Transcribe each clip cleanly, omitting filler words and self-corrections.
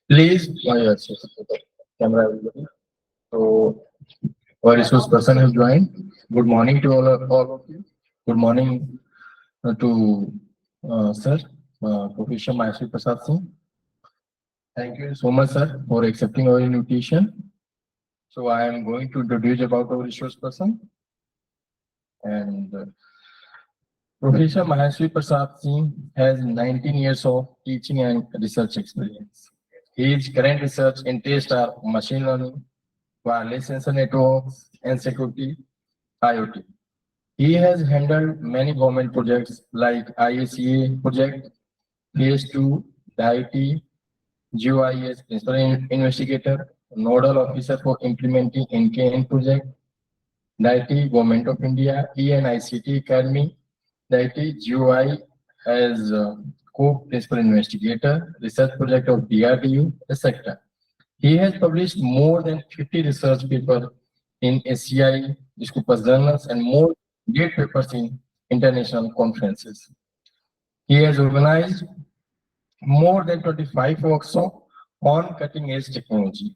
Please, yes, yes, camera everybody. So, our resource person has joined. Good morning to all of you. Good morning to sir, Professor Maheshwar Prasad Singh. Thank you so much, sir, for accepting our invitation. So, I am going to introduce about our resource person. And Professor Maheshwar Prasad Singh has 19 years of teaching and research experience. His current research interests are machine learning, wireless sensor networks, and security IoT. He has handled many government projects like IACA project, Phase 2, DIT, GOIS, Principal Investigator, Nodal Officer for implementing NKN project, DIT, Government of India, ENICT Academy, DIT, GOI as co-principal investigator, research project of DRDU, etc. He has published more than 50 research papers in SCI, Scopus journals, and more than 8 papers in international conferences. He has organized more than 25 workshops on cutting-edge technology.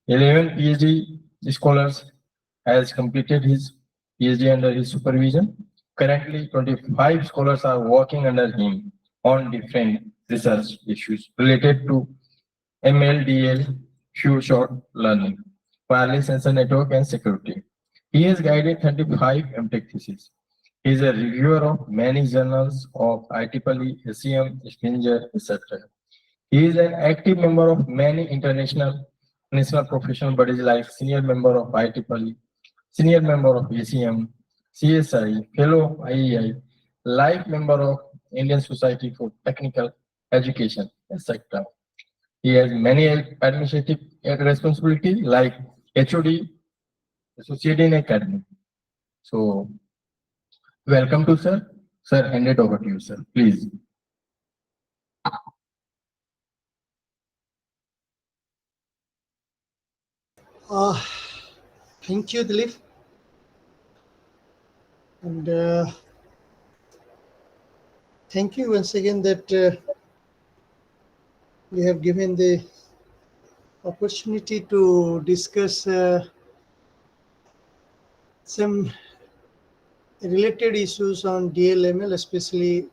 11 PhD scholars has completed his PhD under his supervision. Currently, 25 scholars are working under him on different research issues related to MLDL, few short learning, wireless sensor network, and security. He has guided 35 MTech theses. He is a reviewer of many journals of IEEE, SEM, Stinger, etc. He is an active member of many international national professional bodies like senior member of IEEE, senior member of ACM, CSI, fellow of IEI, life member of Indian Society for Technical Education, etc. He has many administrative responsibilities like HOD, Associate in Academy. So, welcome to sir. Sir, hand it over to you, sir. Please. Thank you, Dilip. And thank you once again that we have given the opportunity to discuss some related issues on DLML, especially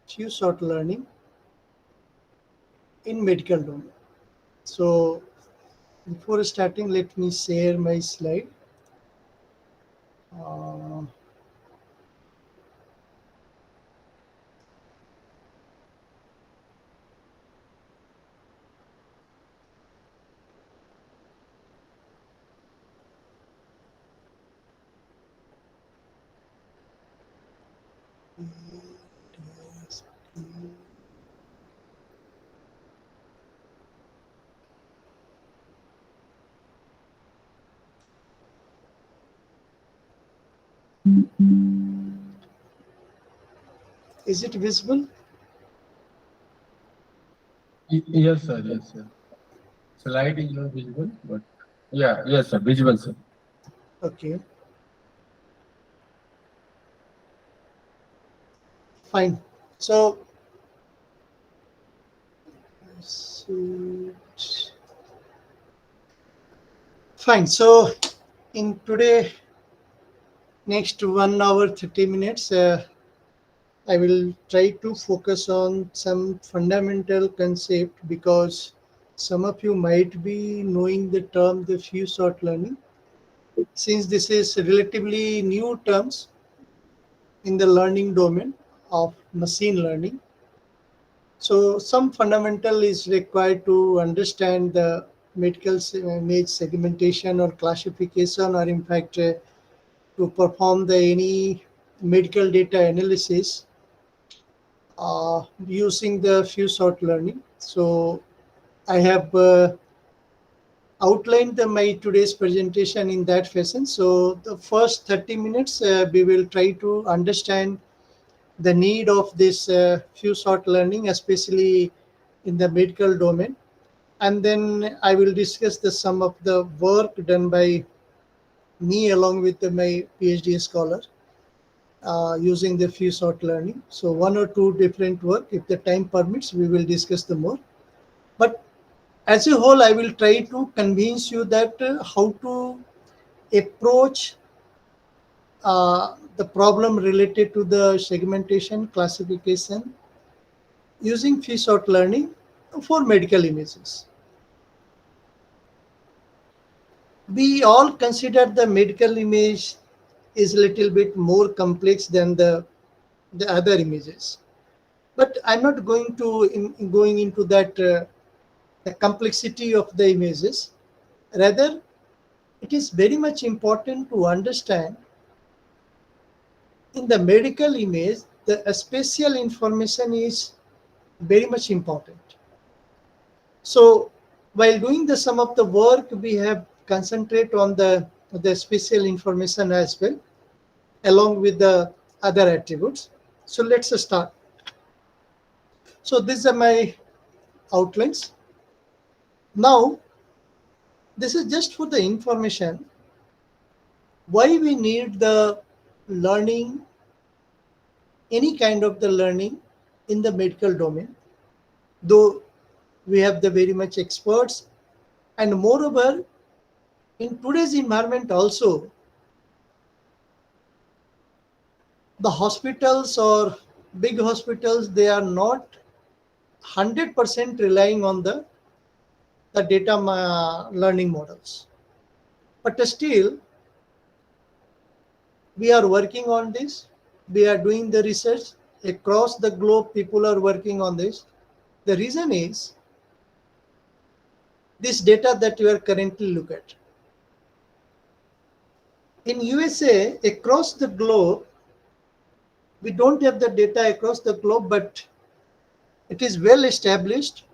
few short learning in medical domain. So before starting, let me share my slide. Is it visible? Yes, sir. Yes, sir. Slide is not visible, but yeah, yes, sir. Visible, sir. Okay. Fine. So, fine. So, in today, next 1 hour 30 minutes, I will try to focus on some fundamental concept because some of you might be knowing the term the few short learning. Since this is relatively new terms in the learning domain of machine learning, so some fundamental is required to understand the medical image segmentation or classification, or in fact to perform the any medical data analysis using the few short learning. So I have outlined my today's presentation in that fashion. So the first 30 minutes we will try to understand the need of this few short learning, especially in the medical domain, and then I will discuss the some of the work done by me along with my PhD scholar. using the few short learning. So one or two different work, if the time permits, we will discuss the more. But as a whole, I will try to convince you that how to approach the problem related to the segmentation classification using few short learning for medical images. We all consider the medical image is a little bit more complex than the other images. But I'm not going to going into that the complexity of the images. Rather, it is very much important to understand in the medical image the spatial information is very much important. So while doing the some of the work, we have concentrate on the spatial information as well, along with the other attributes. So let's start. So these are my outlines. Now, this is just for the information why we need the learning, any kind of the learning in the medical domain, though we have the very much experts, and moreover, in today's environment also, the hospitals or big hospitals, they are not 100% relying on the data learning models. But still, we are working on this. We are doing the research across the globe. People are working on this. The reason is this data that you are currently look at. In USA, across the globe, we don't have the data across the globe, but it is well established,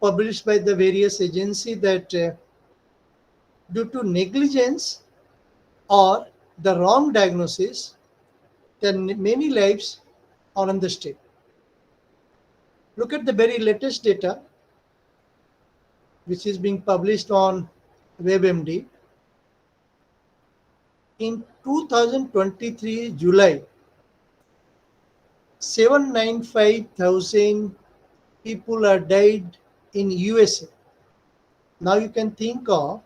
published by the various agencies that due to negligence or the wrong diagnosis, then many lives are on the stake. Look at the very latest data, which is being published on WebMD. In 2023 July, 795,000 people are died in USA. Now you can think of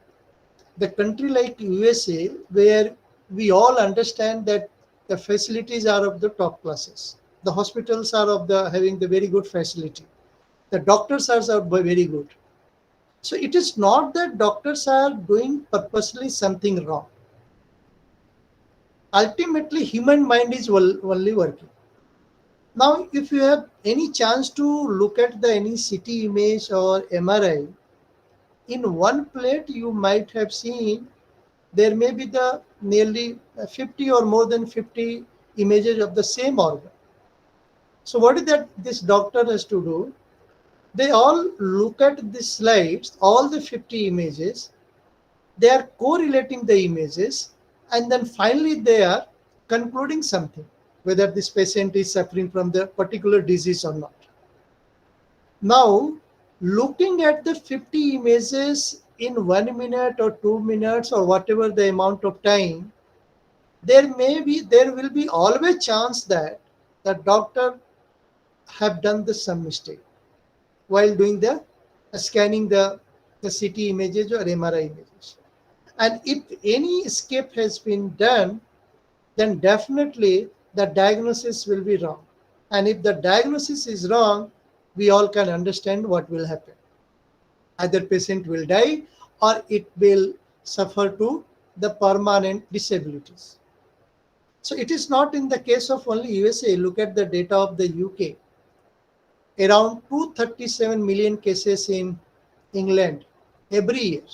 the country like USA, where we all understand that the facilities are of the top classes. The hospitals are of the having the very good facility. The doctors are very good. So it is not that doctors are doing purposely something wrong. Ultimately, human mind is only working. Now, if you have any chance to look at the any CT image or MRI, in one plate you might have seen there may be the nearly 50 or more than 50 images of the same organ. So what is that this doctor has to do? They all look at the slides, all the 50 images, they are correlating the images, and then finally they are concluding something, whether this patient is suffering from the particular disease or not. Now, looking at the 50 images in 1 minute or 2 minutes or whatever the amount of time, there will be always chance that the doctor have done the some mistake while doing the scanning the CT images or MRI images. And if any escape has been done, then definitely the diagnosis will be wrong. And if the diagnosis is wrong, we all can understand what will happen. Either patient will die or it will suffer to the permanent disabilities. So it is not in the case of only USA. Look at the data of the UK. Around 237 million cases in England every year.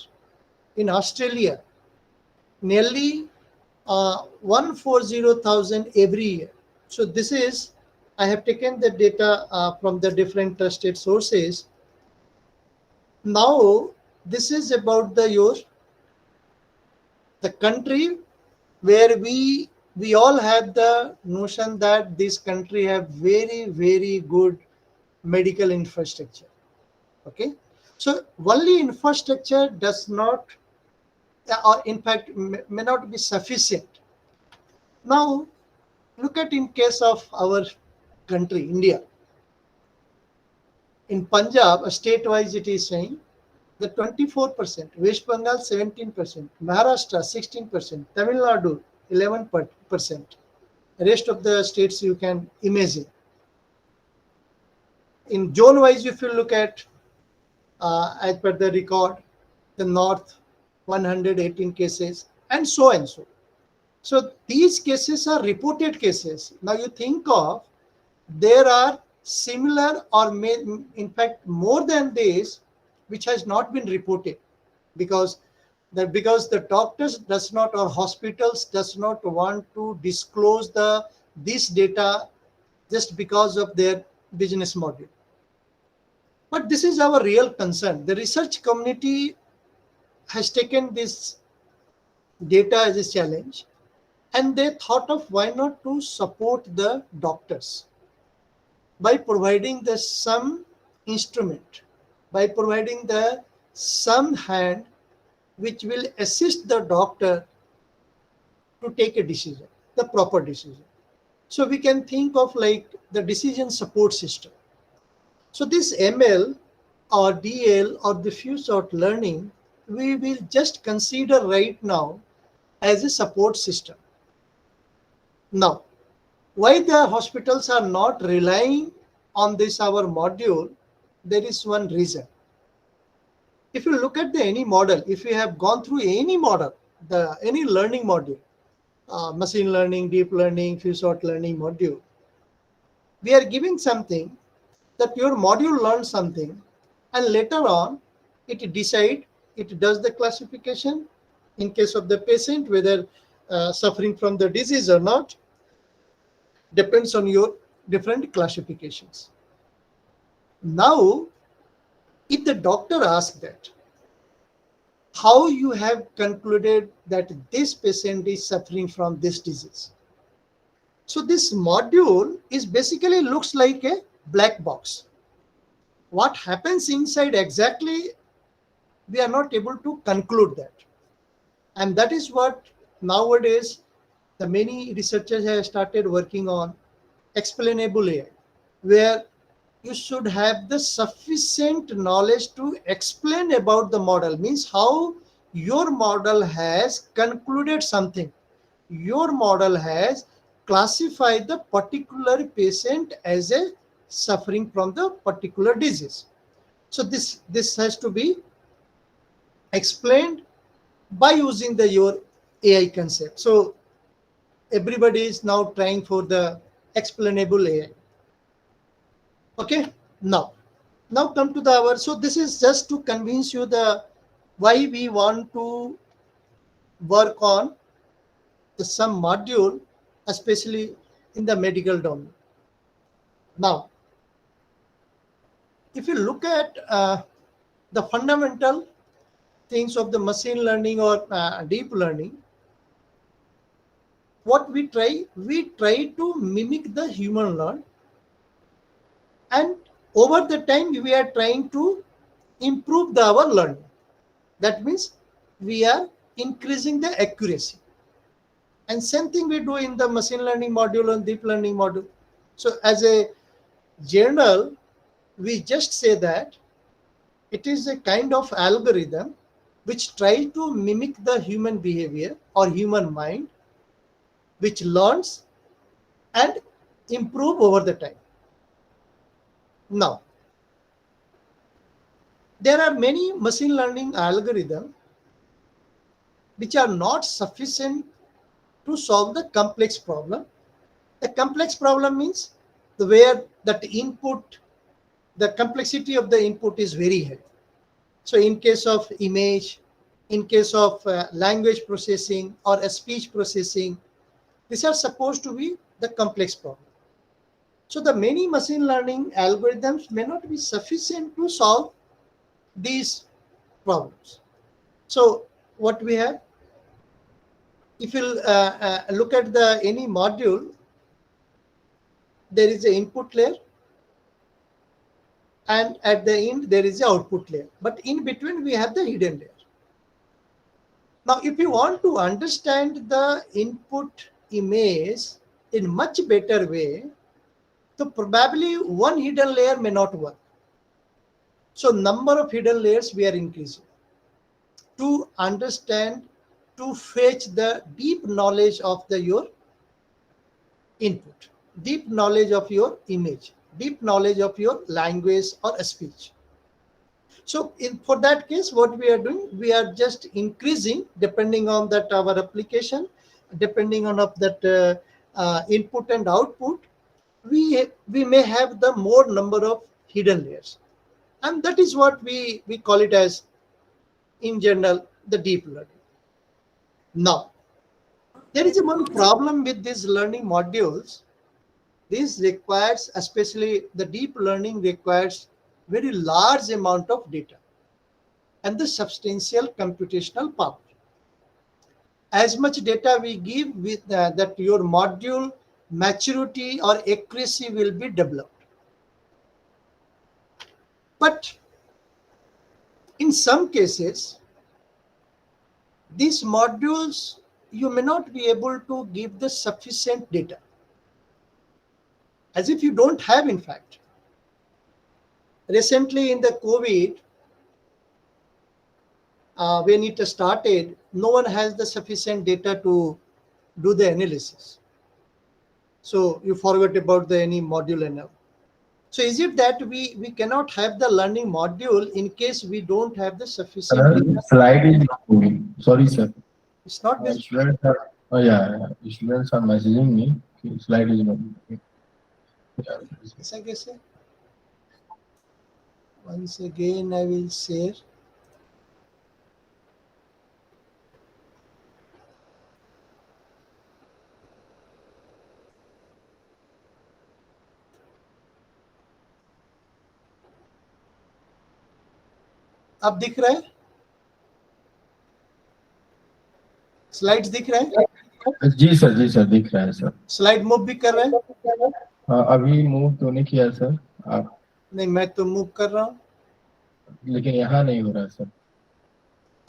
In Australia, nearly 140,000 every year. So this is, I have taken the data from the different trusted sources. Now, this is about the country where we all have the notion that this country have very good medical infrastructure. Okay, so only infrastructure does not, or in fact may not be sufficient. Now Look at in case of our country, India. In Punjab, state-wise it is saying the 24%, West Bengal 17%, Maharashtra 16%, Tamil Nadu 11%. Rest of the states you can imagine. In zone-wise, if you look at, as per the record, the North 118 cases, and so and so. So these cases are reported cases. Now you think of, there are similar or in fact more than this which has not been reported, because the doctors does not, or hospitals does not want to disclose this data just because of their business model. But this is our real concern. The research community has taken this data as a challenge, and they thought of why not to support the doctors by providing the some instrument, by providing the some hand which will assist the doctor to take a decision, the proper decision. So we can think of like the decision support system. So this ML or DL or diffuse short learning, we will just consider right now as a support system. Now, why the hospitals are not relying on this our module, there is one reason. If you look at the any model, if you have gone through any model, any learning module, machine learning, deep learning, few short learning module, we are giving something that your module learns something, and later on it decide, it does the classification in case of the patient, whether suffering from the disease or not, depends on your different classifications. Now, if the doctor asks that, how you have concluded that this patient is suffering from this disease? So this module is basically looks like a black box. What happens inside exactly, we are not able to conclude that. And that is what nowadays the many researchers have started working on explainable AI, where you should have the sufficient knowledge to explain about the model, means how your model has concluded something. Your model has classified the particular patient as a suffering from the particular disease. So this has to be explained by using your AI concept. So everybody is now trying for the explainable AI. Okay, now come to the hour. So this is just to convince you the why we want to work on some module, especially in the medical domain. Now, if you look at the fundamental things of the machine learning or deep learning, what we try to mimic the human learn, and over the time we are trying to improve our learning. That means we are increasing the accuracy. And same thing we do in the machine learning module and deep learning module. So as a journal, we just say that it is a kind of algorithm which try to mimic the human behavior or human mind, which learns and improve over the time. Now, there are many machine learning algorithms which are not sufficient to solve the complex problem. The complex problem means where that input, the complexity of the input is very high. So in case of image, in case of language processing or a speech processing, these are supposed to be the complex problem. So the many machine learning algorithms may not be sufficient to solve these problems. So what we have, if you look at any module, there is an input layer, and at the end there is an output layer. But in between we have the hidden layer. Now, if you want to understand the input image in much better way, so probably one hidden layer may not work. So number of hidden layers we are increasing to understand, to fetch the deep knowledge of your input, deep knowledge of your image, deep knowledge of your language or speech. So for that case, what we are doing, we are just increasing depending on that our application, depending on of that input and output, we may have the more number of hidden layers, and that is what we call it as, in general, the deep learning. Now, there is one problem with these learning modules. This requires, especially the deep learning requires very large amount of data and the substantial computational power. As much data we give with that, your module maturity or accuracy will be developed. But in some cases, these modules, you may not be able to give the sufficient data, as if you don't have. In fact, recently in the COVID, when it started, no one has the sufficient data to do the analysis. So you forgot about the any module and all. So is it that we cannot have the learning module in case we don't have the sufficient data? Slide is not moving. Sorry, sir. It's not visible. Students are, oh yeah, students are messaging me. Slide is not moving. Yeah. ऐसा कैसे? Once again, I will share. अब दिख रहा है? Slides दिख रहा है? जी sir दिख रहा है सर. स्लाइड मूव भी कर रहा है? अभी मूव तो नहीं किया सर आप. नहीं, मैं तो मूव कर रहा हूँ, लेकिन यहाँ नहीं हो रहा सर.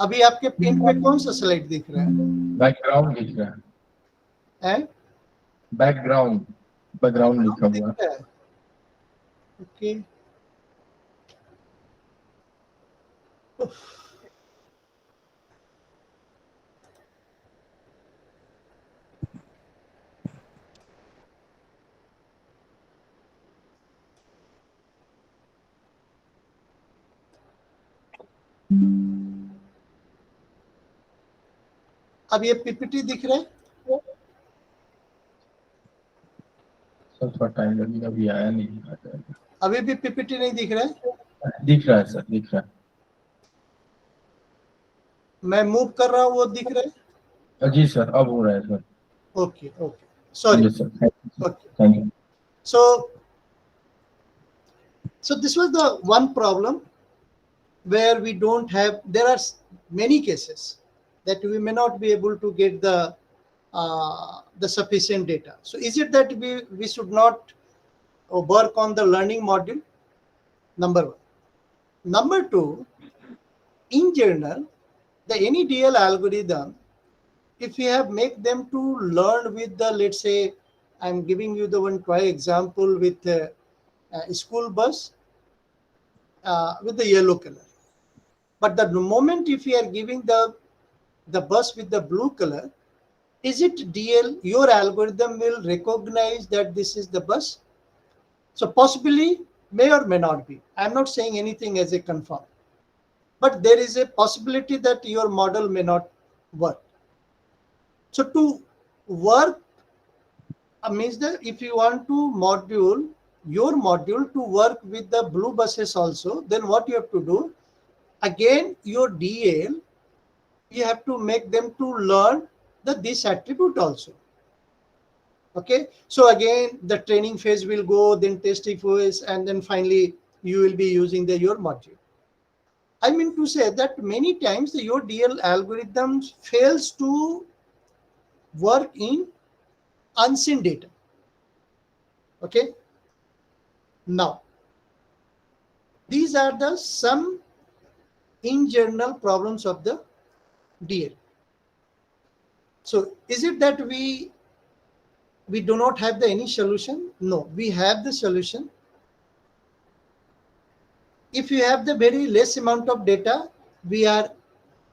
अभी आपके पिन पे कौन सा स्लाइड दिख रहा है? बैकग्राउंड दिख रहा है. हैं? बैकग्राउंड लिखा हुआ है. ओके. अब ये पीपीटी दिख रहा है? सर थोड़ा टाइम लगेगा, अभी आया नहीं. अभी भी पीपीटी नहीं दिख रहा है? दिख रहा है सर, दिख रहा है. मैं मूव कर रहा हूँ, वो दिख रहा है? जी सर, अब हो रहा है sir. Okay, sorry. Okay. So this was the one problem where we don't have, there are many cases that we may not be able to get the sufficient data. So is it that we should not work on the learning module? Number one. Number two, in general, the any DL algorithm, if we have make them to learn with the, let's say, I'm giving you the one try example with a school bus with the yellow color. But the moment if we are giving the bus with the blue color, is it DL? Your algorithm will recognize that this is the bus. So possibly may or may not be. I'm not saying anything as a confirm, but there is a possibility that your model may not work. So to work means that if you want to your module to work with the blue buses also, then what you have to do, again your DL, you have to make them to learn this attribute also. Okay, so again the training phase will go, then testing phase, and then finally you will be using your module. I mean to say that many times your DL algorithms fails to work in unseen data. Okay, now these are the some in general problems of the DL. So is it that we We do not have the any solution. No, we have the solution. If you have the very less amount of data, we are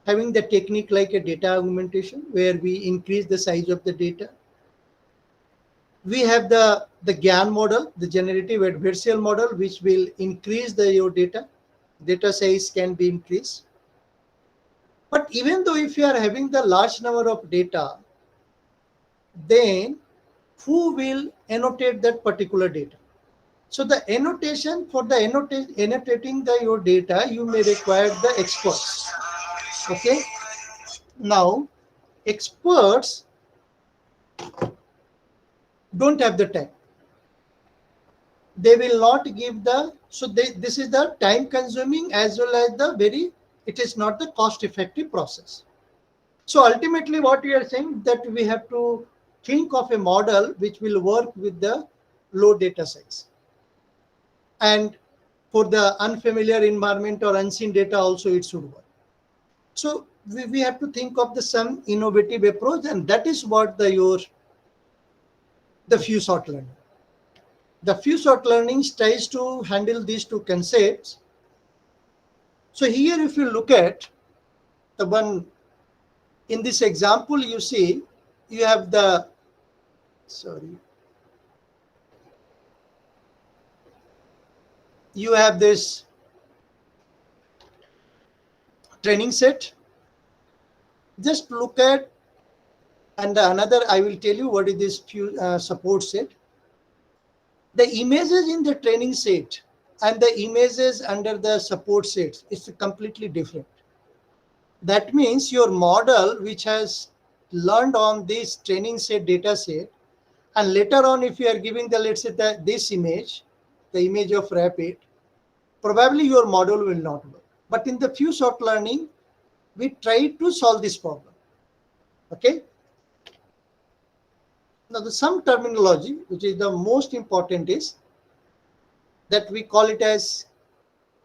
having the technique like a data augmentation, where we increase the size of the data. We have the GAN model, the generative adversarial model, which will increase your data size can be increased. But even though if you are having the large number of data, then who will annotate that particular data? So the annotation, for the annotating your data, you may require the experts. Okay. Now, experts don't have the time. They will not give the, so this is the time consuming as well as it is not the cost effective process. So ultimately what we are saying, that we have to think of a model which will work with the low data size. And for the unfamiliar environment or unseen data also it should work. So we have to think of some innovative approach, and that is what the few short learning. The few short learning tries to handle these two concepts. So here, if you look at the one in this example, you see you have you have this training set. Just look at, and another, I will tell you what is this few support set. The images in the training set and the images under the support sets is completely different. That means your model, which has learned on this training set data set, and later on if you are giving the, let's say, this image, the image of rapid, probably your model will not work. But in the few short learning, we try to solve this problem. Okay. Now some terminology which is the most important is that we call it as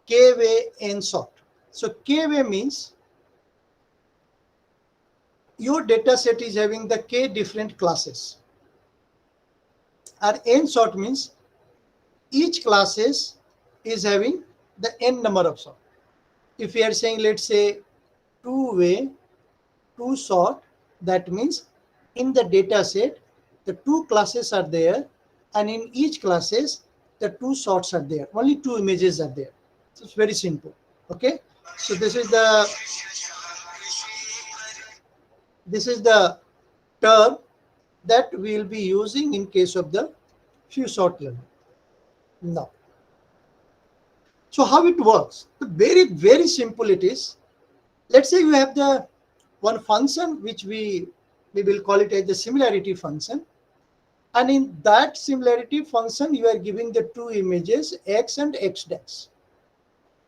K-way N sort. So K-way means your data set is having the K different classes. And N sort means each classes is having the N number of sort. If we are saying, let's say, two-way, two sort, that means in the data set, the two classes are there, and in each classes, the two sorts are there. Only two images are there. So it's very simple. Okay. So this is the term that we will be using in case of the few short learning. Now, so how it works? Very, very simple it is. Let's say you have the one function which we will call it as the similarity function. And in that similarity function, you are giving the two images, x and x dash.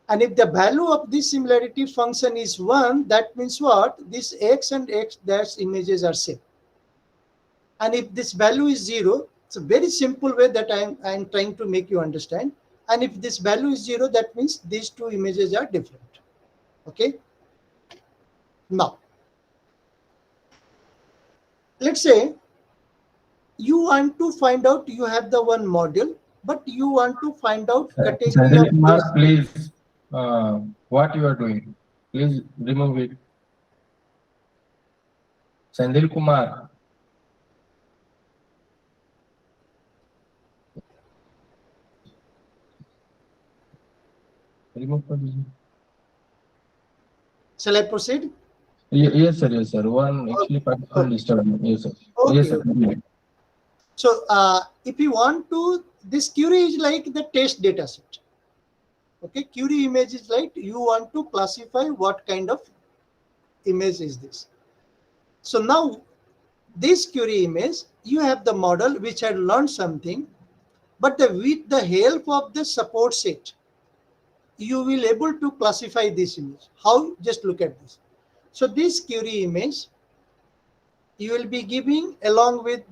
And if the value of this similarity function is 1, that means what? This x and x dash images are same. And if this value is 0, it's a very simple way that I am trying to make you understand. And if this value is 0, that means these two images are different. Okay. Now, let's say you want to find out, you have the one module, but you want to find out category Sanjay of Kumar, this. please, what you are doing, please remove it. Sanjay Kumar. Remove position. Shall I proceed? Yes, sir. Yes, sir. One actually participant disturbed. Yes, sir. Okay. Yes, sir. So if you want to, this query is like the test data set. Okay, query image is like you want to classify what kind of image is this. So now this query image, you have the model which had learned something, but with the help of the support set, you will able to classify this image. How? Just look at this. So this query image, you will be giving along with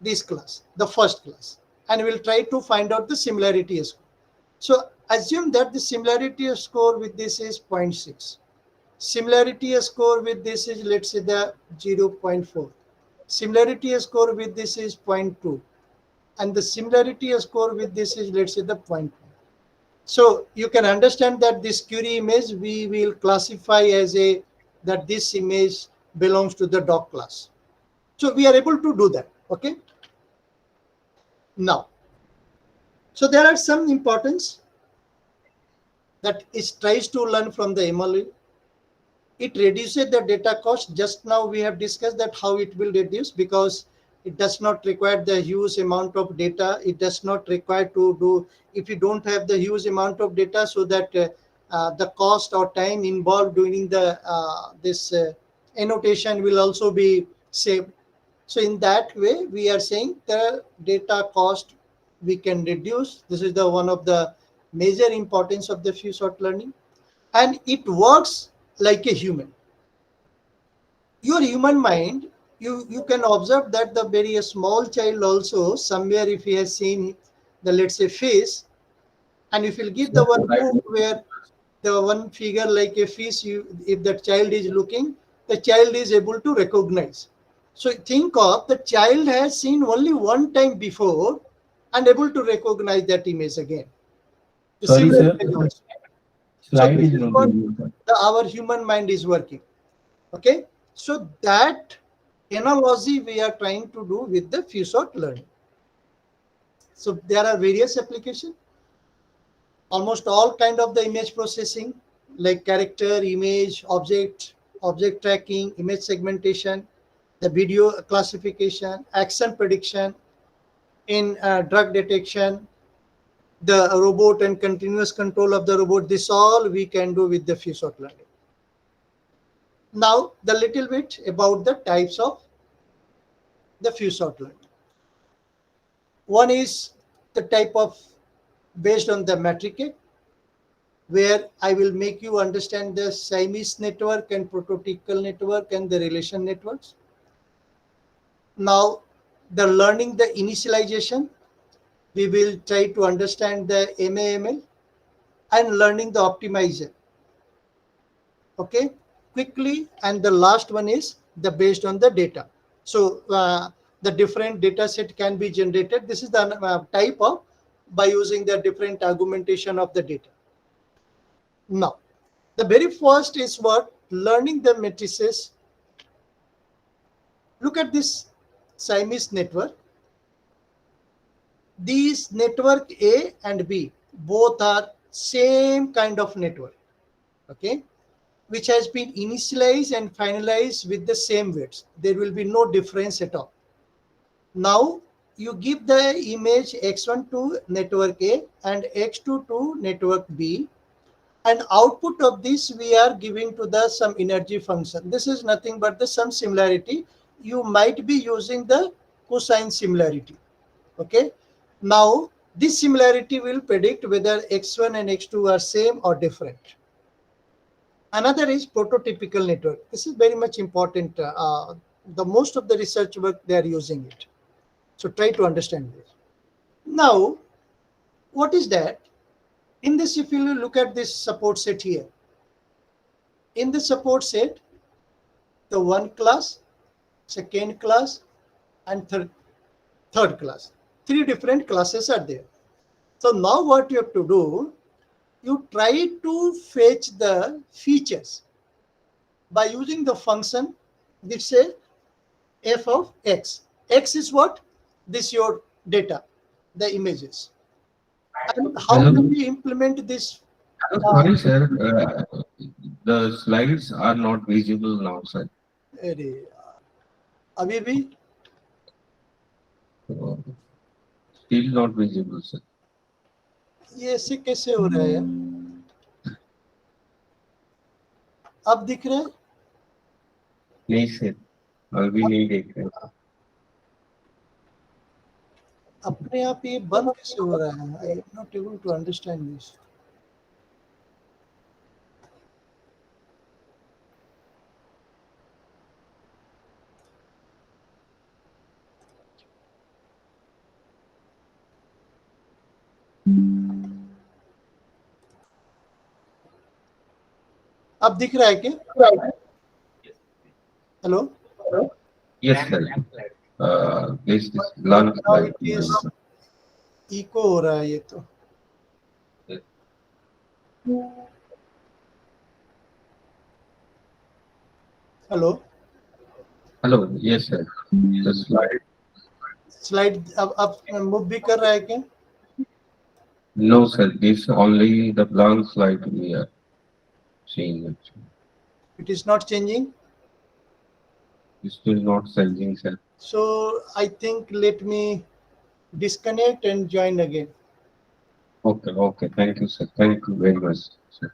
this class, the first class, and we'll try to find out the similarity score. So assume that the similarity score with this is 0.6. Similarity score with this is, let's say, the 0.4. similarity score with this is 0.2, and the similarity score with this is, let's say, the 0.1. So you can understand that this query image we will classify as a, that this image belongs to the dog class. So we are able to do that. Okay. Now, so there are some importance that it tries to learn from the MLE. It reduces the data cost. Just now we have discussed that how it will reduce, because it does not require the huge amount of data. It does not require to do, if you don't have the huge amount of data, so that the cost or time involved during the this annotation will also be saved. So in that way, we are saying the data cost we can reduce. This is the one of the major importance of the few shot learning, and it works like a human. Your human mind, you can observe that the very small child also somewhere, if he has seen the, let's say, face, and if you give the one move where the one figure like a fish, you, if the child is looking, the child is able to recognize. So think of the child has seen only one time before and able to recognize that image again. The Sorry, similar sir. image also. So Slide this is is not what visible. our human mind is working. Okay, so that analogy we are trying to do with the few shot learning. So there are various applications, almost all kind of the image processing, like character, image, object tracking, image segmentation, the video classification, action prediction, in drug detection, the robot and continuous control of the robot. This all we can do with the few shot learning. Now the little bit about the types of the few shot learning. One is the type of based on the metric, where I will make you understand the Siamese network and prototypical network and the relation networks. Now, the learning the initialization, we will try to understand the MAML and learning the optimizer. Okay, quickly. And the last one is the based on the data. So the different data set can be generated. This is the type of by using the different argumentation of the data. Now, the very first is what? Learning the matrices. Look at this Siamese network. These network A and B both are same kind of network, okay, which has been initialized and finalized with the same weights. There will be no difference at all. Now you give the image x1 to network A and x2 to network B, and output of this we are giving to the some energy function. This is nothing but the some similarity. You might be using the cosine similarity. Okay, now this similarity will predict whether x1 and x2 are same or different. Another is prototypical network. This is very much important. The most of the research work they are using it. So try to understand this. Now, what is that? In this, if you look at this support set here, in the support set, the one class, second class, and third class. Three different classes are there. So now what you have to do, you try to fetch the features by using the function which says f of x. X is what? This your data, the images. And how Hello. can we implement this? Sorry, sir. The slides are not visible now, sir. अरे अभी भी Still not visible, sir. ये ऐसे कैसे हो रहा है यार? अब दिख रहा है? नहीं, sir. अभी नहीं देख रहे. अपने आप ये बंद कैसे हो रहा है? I am not able to understand this. अब दिख रहा है क्या? Hello. Yes, sir. This learn Now slide. it is eco हो रहा है ये तो. Hello. Hello. Yes, sir. The slide. Slide अब मूव भी कर रहा है क्या? No, sir. This only the blank slide we are seeing. Actually. It is not changing. Still not changing, sir. So I think let me disconnect and join again. Okay. Okay. Thank you, sir. Thank you very much, sir.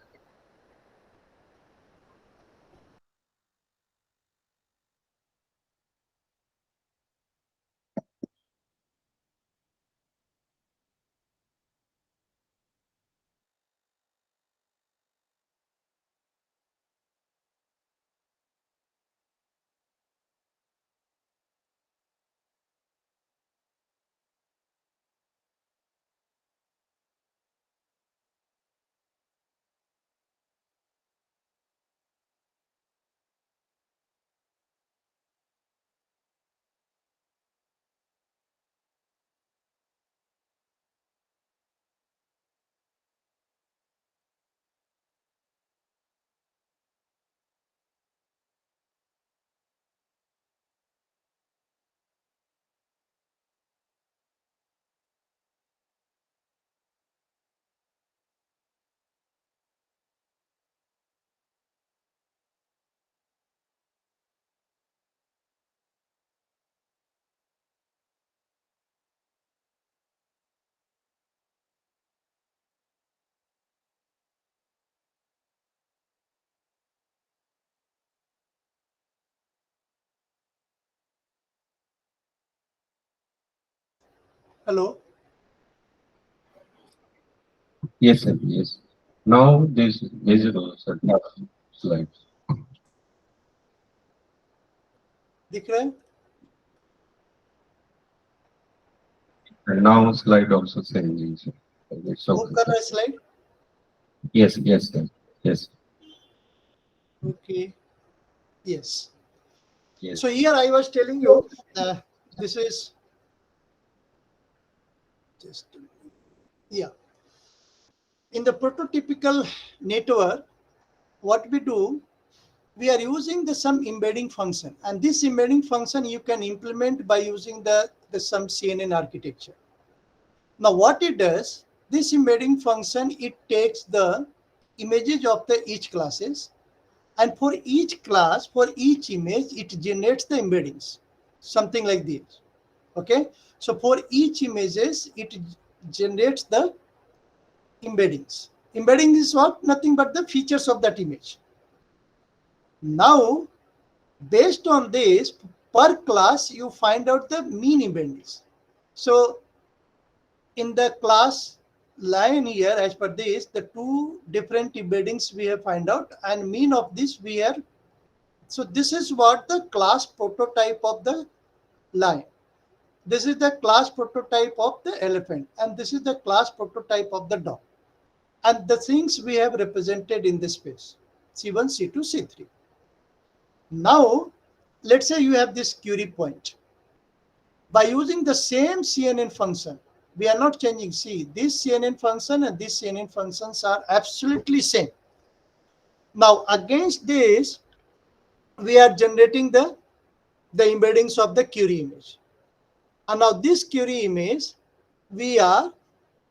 Hello. Yes, sir. Yes. Now this visible, sir. Slides. दिख रहा है? And now slide also changing, sir. It's move okay, कर sir. रहा है slide? Yes. Yes, sir. Yes. Okay. Yes. Yes. So here I was telling you, this is just, yeah. In the prototypical network, what we do, we are using the some embedding function, and this embedding function you can implement by using the some CNN architecture. Now what it does, this embedding function, it takes the images of the each classes, and for each class, for each image, it generates the embeddings, something like this. Okay, so for each images, it generates the embeddings. Embedding is what? Nothing but the features of that image. Now, based on this, per class, you find out the mean embeddings. So in the class line here, as per this, the two different embeddings we have find out, and mean of this we are. So this is what the class prototype of the lion. This is the class prototype of the elephant, and this is the class prototype of the dog. And the things we have represented in this space, C1, C2, C3. Now, let's say you have this query point. By using the same CNN function, we are not changing. See, this CNN function and this CNN functions are absolutely same. Now, against this, we are generating the embeddings of the query image. And now this query image, we are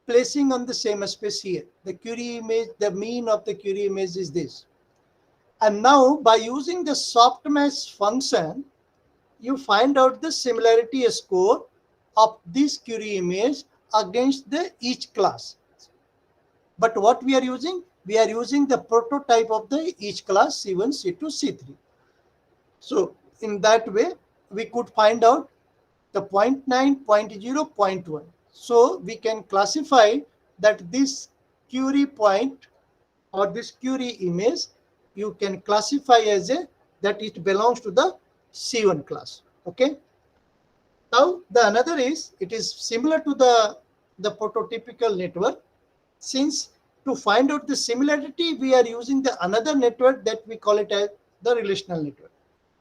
placing on the same space here. The query image, the mean of the query image is this. And now by using the softmax function, you find out the similarity score of this query image against the each class. But what we are using? We are using the prototype of the each class C1, C2, C3. So in that way, we could find out the 0.9, 0.0, 0.1. So we can classify that this query point or this query image, you can classify as a that it belongs to the C1 class. Okay. Now the another is, it is similar to the prototypical network. Since to find out the similarity, we are using the another network that we call it as the relational network.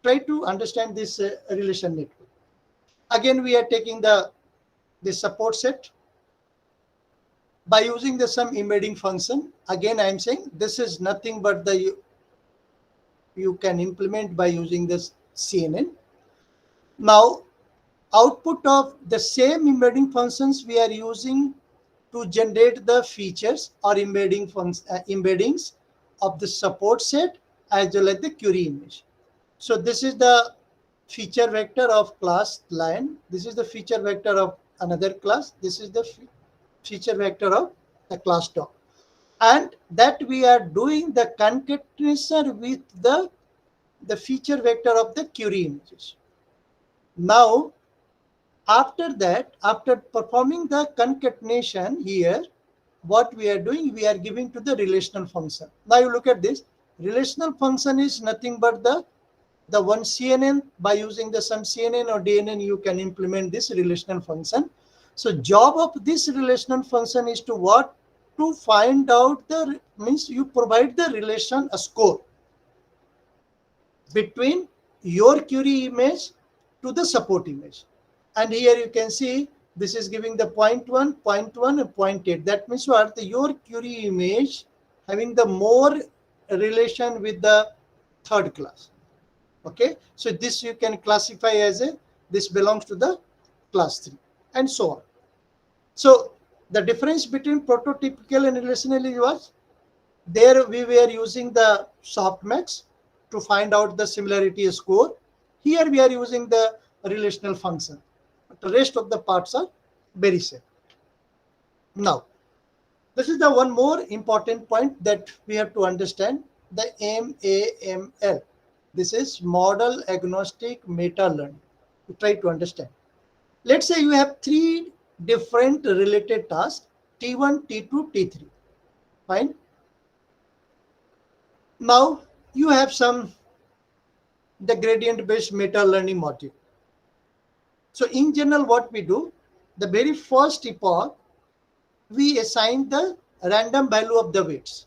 try to understand this relation network. Again, we are taking the support set by using the some embedding function. Again, I am saying this is nothing but the you can implement by using this CNN. Now, output of the same embedding functions we are using to generate the features or embeddings of the support set as well as the query image. So this is the feature vector of class lion. This is the feature vector of another class. This is the feature vector of the class dog. And that we are doing the concatenation with the feature vector of the query images. Now, after that, after performing the concatenation here, what we are doing, we are giving to the relational function. Now you look at this. Relational function is nothing but the one CNN. By using the some CNN or DNN, you can implement this relational function. So job of this relational function is to what? To find out the, means you provide the relation, a score between your query image to the support image. And here you can see this is giving the 0.1, 0.1 and 0.8. That means what? Your query image having the more relation with the third class. Okay, so this you can classify as a, this belongs to the class 3 and so on. So the difference between prototypical and relational was, there we were using the softmax to find out the similarity score. Here we are using the relational function. The rest of the parts are very same. Now, this is the one more important point that we have to understand, the MAML. This is model agnostic meta learning. To try to understand. Let's say you have 3 different related tasks, T1, T2, T3. Fine. Now you have the gradient based meta learning module. So in general, what we do, the very first epoch, we assign the random value of the weights.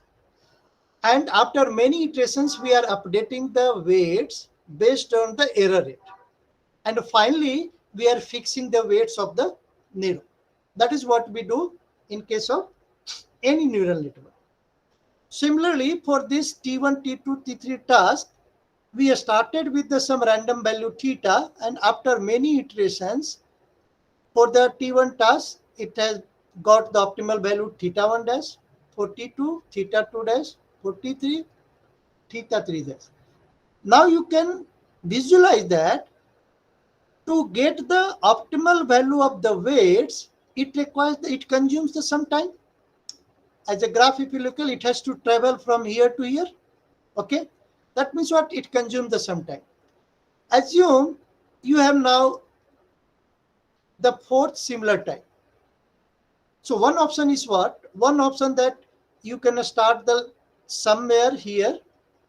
And after many iterations, we are updating the weights based on the error rate. And finally, we are fixing the weights of the neuron. That is what we do in case of any neural network. Similarly, for this T1, T2, T3 task, we started with some random value theta, and after many iterations, for the T1 task, it has got the optimal value theta 1 dash, for T2, theta 2 dash, for T3, theta 3 dash. Now you can visualize that to get the optimal value of the weights, it consumes some time. As a graph, if you look at it, has to travel from here to here. Okay, that means what? It consumes some time. Assume you have now the fourth similar time. So one option is what? One option that you can start the somewhere here,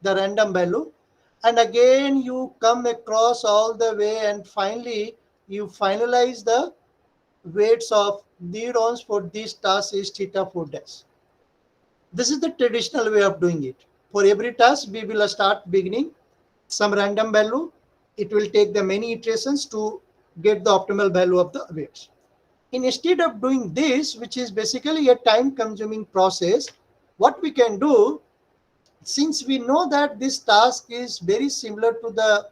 the random value, and again you come across all the way, and finally you finalize the weights of neurons for this task is theta 4 dash. This is the traditional way of doing it. For every task, we will start beginning some random value. It will take the many iterations to get the optimal value of the weights. Instead of doing this, which is basically a time-consuming process, what we can do, since we know that this task is very similar to the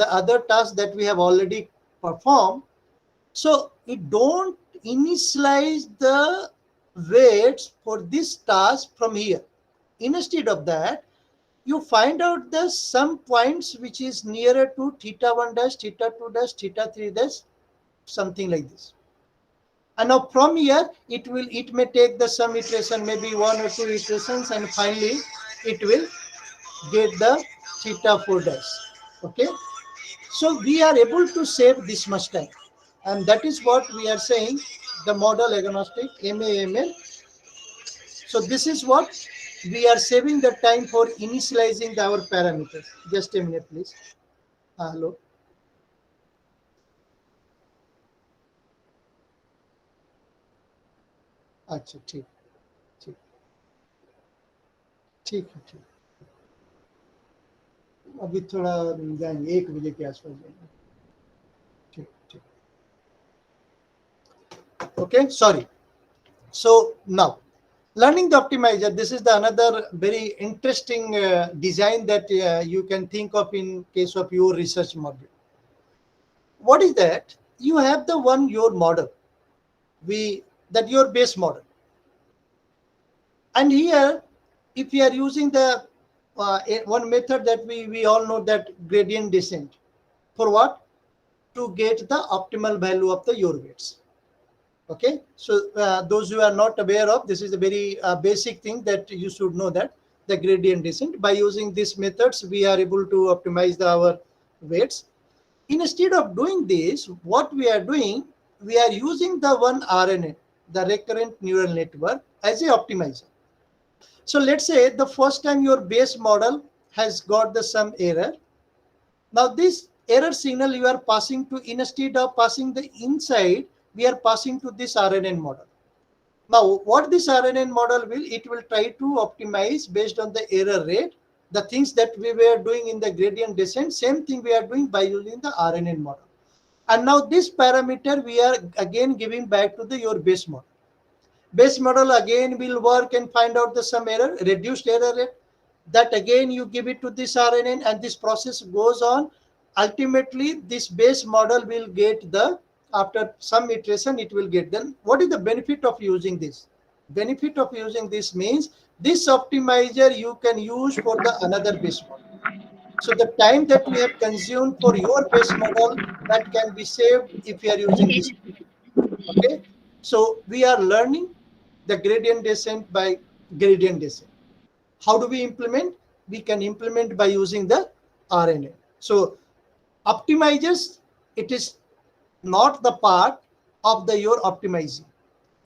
other task that we have already performed, so we don't initialize the weights for this task from here. Instead of that, you find out the some points which is nearer to theta 1 dash, theta 2 dash, theta 3 dash, something like this. And now from here, it may take the some iteration, maybe 1 or 2 iterations, and finally it will get the theta 4 dash. Okay. So we are able to save this much time. And that is what we are saying, the model agnostic MAML. So this is what we are saving the time for initializing our parameters. Just a minute, please. Hello. अच्छा ठीक ठीक ठीक है ठीक अभी थोड़ा जाएंगे 1 बजे के आसपास जाएंगे. ठीक ठीक. Okay, sorry. So now, learning the optimizer. This is the another very interesting design that you can think of in case of your research module. What is that? You have the one your model, that your base model, and here, if we are using the one method that we all know, that gradient descent, for what? To get the optimal value of the your weights. Okay, so those who are not aware of, this is a very basic thing that you should know, that the gradient descent, by using these methods we are able to optimize our weights. Instead of doing this, what we are doing, we are using the one RNN, the recurrent neural network, as a optimizer. So let's say the first time your base model has got the some error. Now this error signal you are passing to, instead of passing the inside, we are passing to this RNN model. Now what this RNN model will, it will try to optimize based on the error rate, the things that we were doing in the gradient descent, same thing we are doing by using the RNN model. And now this parameter we are again giving back to the your base model. Base model again will work and find out the some error, reduced error rate. That again you give it to this RNN, and this process goes on. Ultimately, this base model will get the, after some iteration, it will get. Then what is the benefit of using this? Benefit of using this means this optimizer you can use for the another base model. So the time that we have consumed for your base model, that can be saved if we are using this. Okay, so we are learning the gradient descent by gradient descent. How do we implement? We can implement by using the RNA. So optimizers, it is not the part of the your optimizing,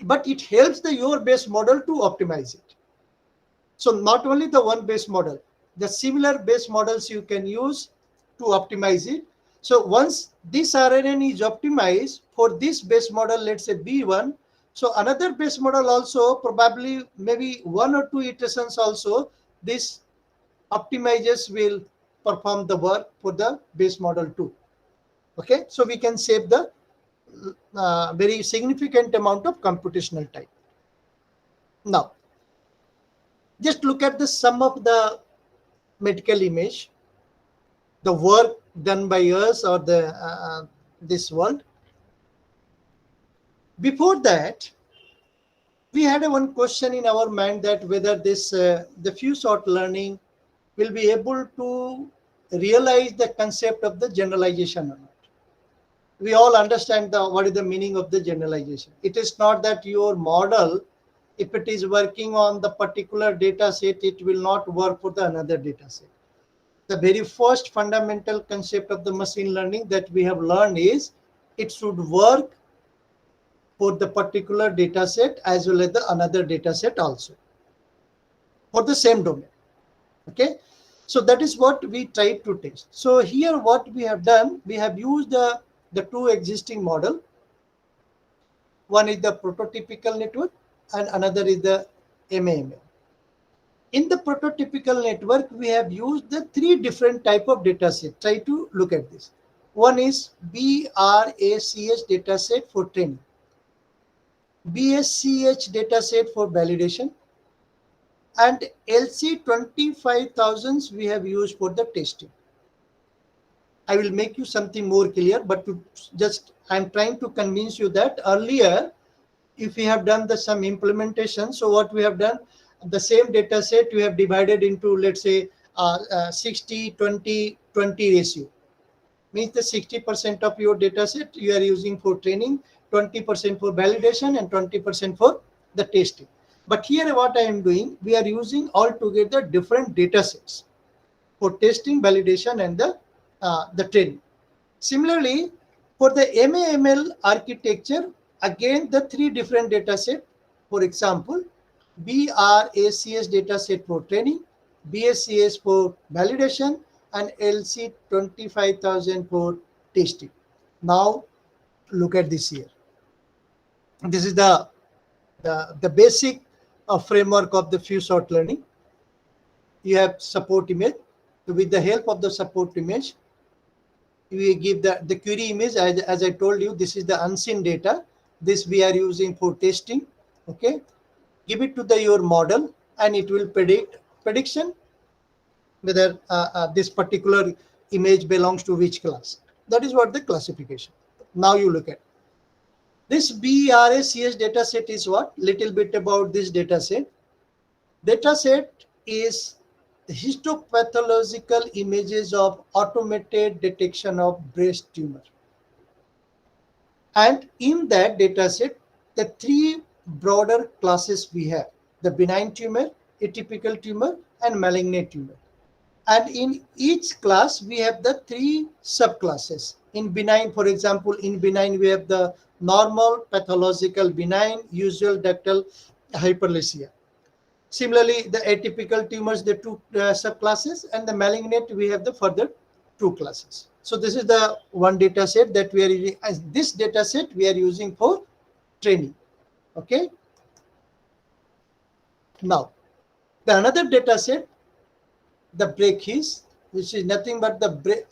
but it helps the your base model to optimize it. So not only the one base model, the similar base models you can use to optimize it. So once this RNN is optimized for this base model, let's say B1, so another base model also, probably maybe 1 or 2 iterations also, this optimizers will perform the work for the base model too. Okay, so we can save the very significant amount of computational time. Now, just look at the sum of the medical image, the work done by us or the this world. Before that, we had one question in our mind, that whether this the few shot learning will be able to realize the concept of the generalization or not. We all understand what is the meaning of the generalization. It is not that your model, if it is working on the particular data set, it will not work for the another data set. The very first fundamental concept of the machine learning that we have learned is it should work for the particular data set as well as the another data set also for the same domain. Okay, so that is what we tried to test. So here what we have done, we have used the two existing model. One is the prototypical network and another is the MAML. In the prototypical network, we have used the 3 different type of data set. Try to look at this. One is BRACH data set for training, BSCH data set for validation, and LC25000 we have used for the testing. I will make you something more clear, but I'm trying to convince you that earlier, if we have done some implementation, so what we have done, the same data set you have divided into, let's say 60-20-20 ratio. Means the 60% of your data set you are using for training, 20% for validation, and 20% for the testing. But here what I am doing, we are using altogether different data sets for testing, validation, and the training. Similarly, for the MAML architecture, again the 3 different data set. For example, BRACS data set for training, BSCS for validation, and LC25000 for testing. Now look at this here. This is the basic framework of the few shot learning. You have support image, with the help of the support image, we give the query image. As I told you, this is the unseen data. This we are using for testing. Okay, give it to the your model, and it will prediction whether this particular image belongs to which class. That is what the classification. Now you look at this BRACS data set is what? Little bit about this data set. Data set is histopathological images of automated detection of breast tumor. And in that data set, the three broader classes we have: the benign tumor, atypical tumor, and malignant tumor. And in each class, we have the three subclasses. In benign, for example, in benign, we have the normal, pathological, benign, usual ductal hyperplasia. Similarly, the atypical tumors, the two subclasses, and the malignant, we have the further two classes. So this is the one data set that we are using. As this data set we are using for training. Okay. Now, the another data set, the BRACES, which is nothing but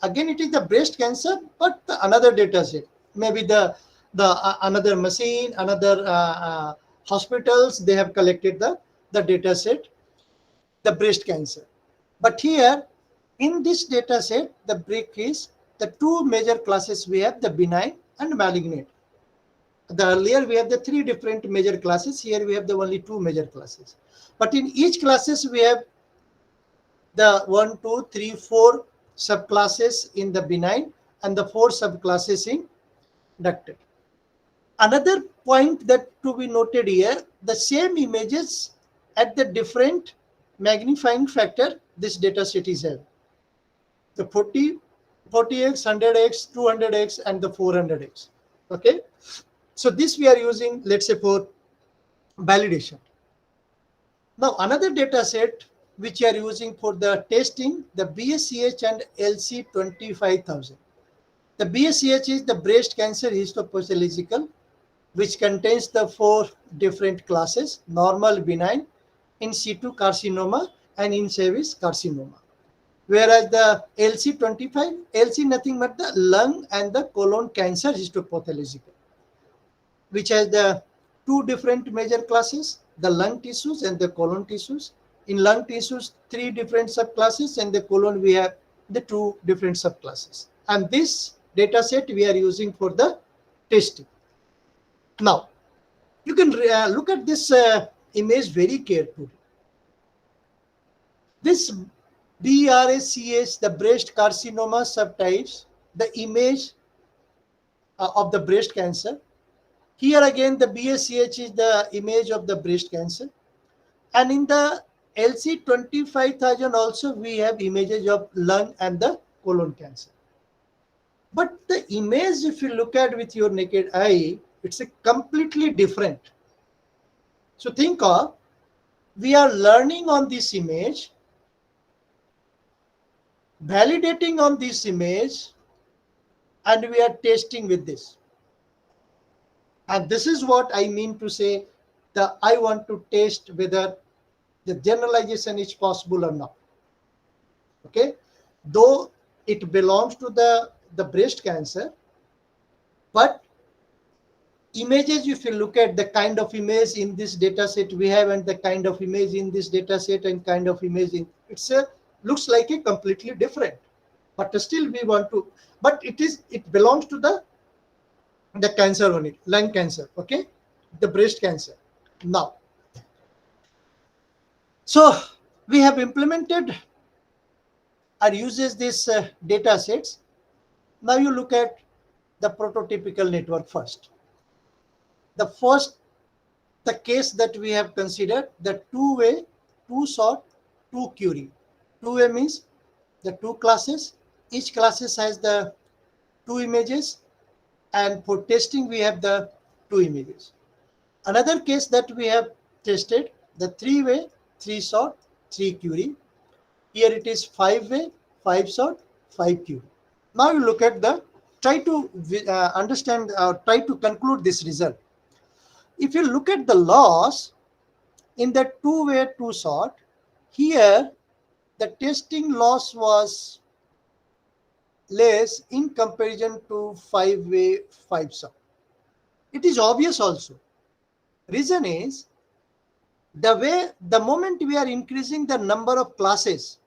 again it is the breast cancer, but another data set. Maybe the another machine, another hospitals, they have collected the data set, the breast cancer. But here in this data set, the BRACES, the two major classes we have, the benign and malignant. The earlier we have the three different major classes. Here we have the only two major classes. But in each classes we have the 1, 2, 3, 4 subclasses in the benign and the 4 subclasses in ductal. Another point that to be noted here, the same images at the different magnifying factor this data set is having. The 40x, 100x, 200x, and the 400x. Okay. So this we are using, let's say, for validation. Now another data set which you are using for the testing, the BSCH and LC 25,000. The BSCH is the breast cancer histopathological, which contains the 4 different classes: normal, benign, in situ carcinoma, and in cervix carcinoma. Whereas the LC 25, LC nothing but the lung and the colon cancer histopathological, which has the 2 different major classes, the lung tissues and the colon tissues. In lung tissues, 3 different subclasses, and the colon we have the 2 different subclasses. And this data set we are using for the testing. Now, you can look at this image very carefully. This BRACS, the breast carcinoma subtypes, the image of the breast cancer. Here again, the BSCH is the image of the breast cancer. And in the LC 25,000 also we have images of lung and the colon cancer. But the image, if you look at with your naked eye, it's a completely different. So think of, we are learning on this image, validating on this image, and we are testing with this. And this is what I mean to say, that I want to test whether the generalization is possible or not. Okay, though it belongs to the breast cancer, but images, if you look at the kind of image in this data set we have, and the kind of image in this data set, and kind of image in, it's a looks like a completely different. But still we want to, but it belongs to the cancer only, lung cancer. Okay, the breast cancer. Now, so we have implemented or uses this data sets. Now you look at the prototypical network first. The case that we have considered, the 2-way, 2-sort, 2-query. 2-way means the 2 classes. Each classes has the 2 images, and for testing we have the 2 images. Another case that we have tested, the 3-way, 3-sort, 3-query. Here it is 5-way, 5-sort, 5-query. Now you look at try to understand, try to conclude this result. If you look at the loss in the 2-way, 2-sort, here the testing loss was less in comparison to five-way, five-sort. It is obvious also. Reason is the moment we are increasing the number of classes,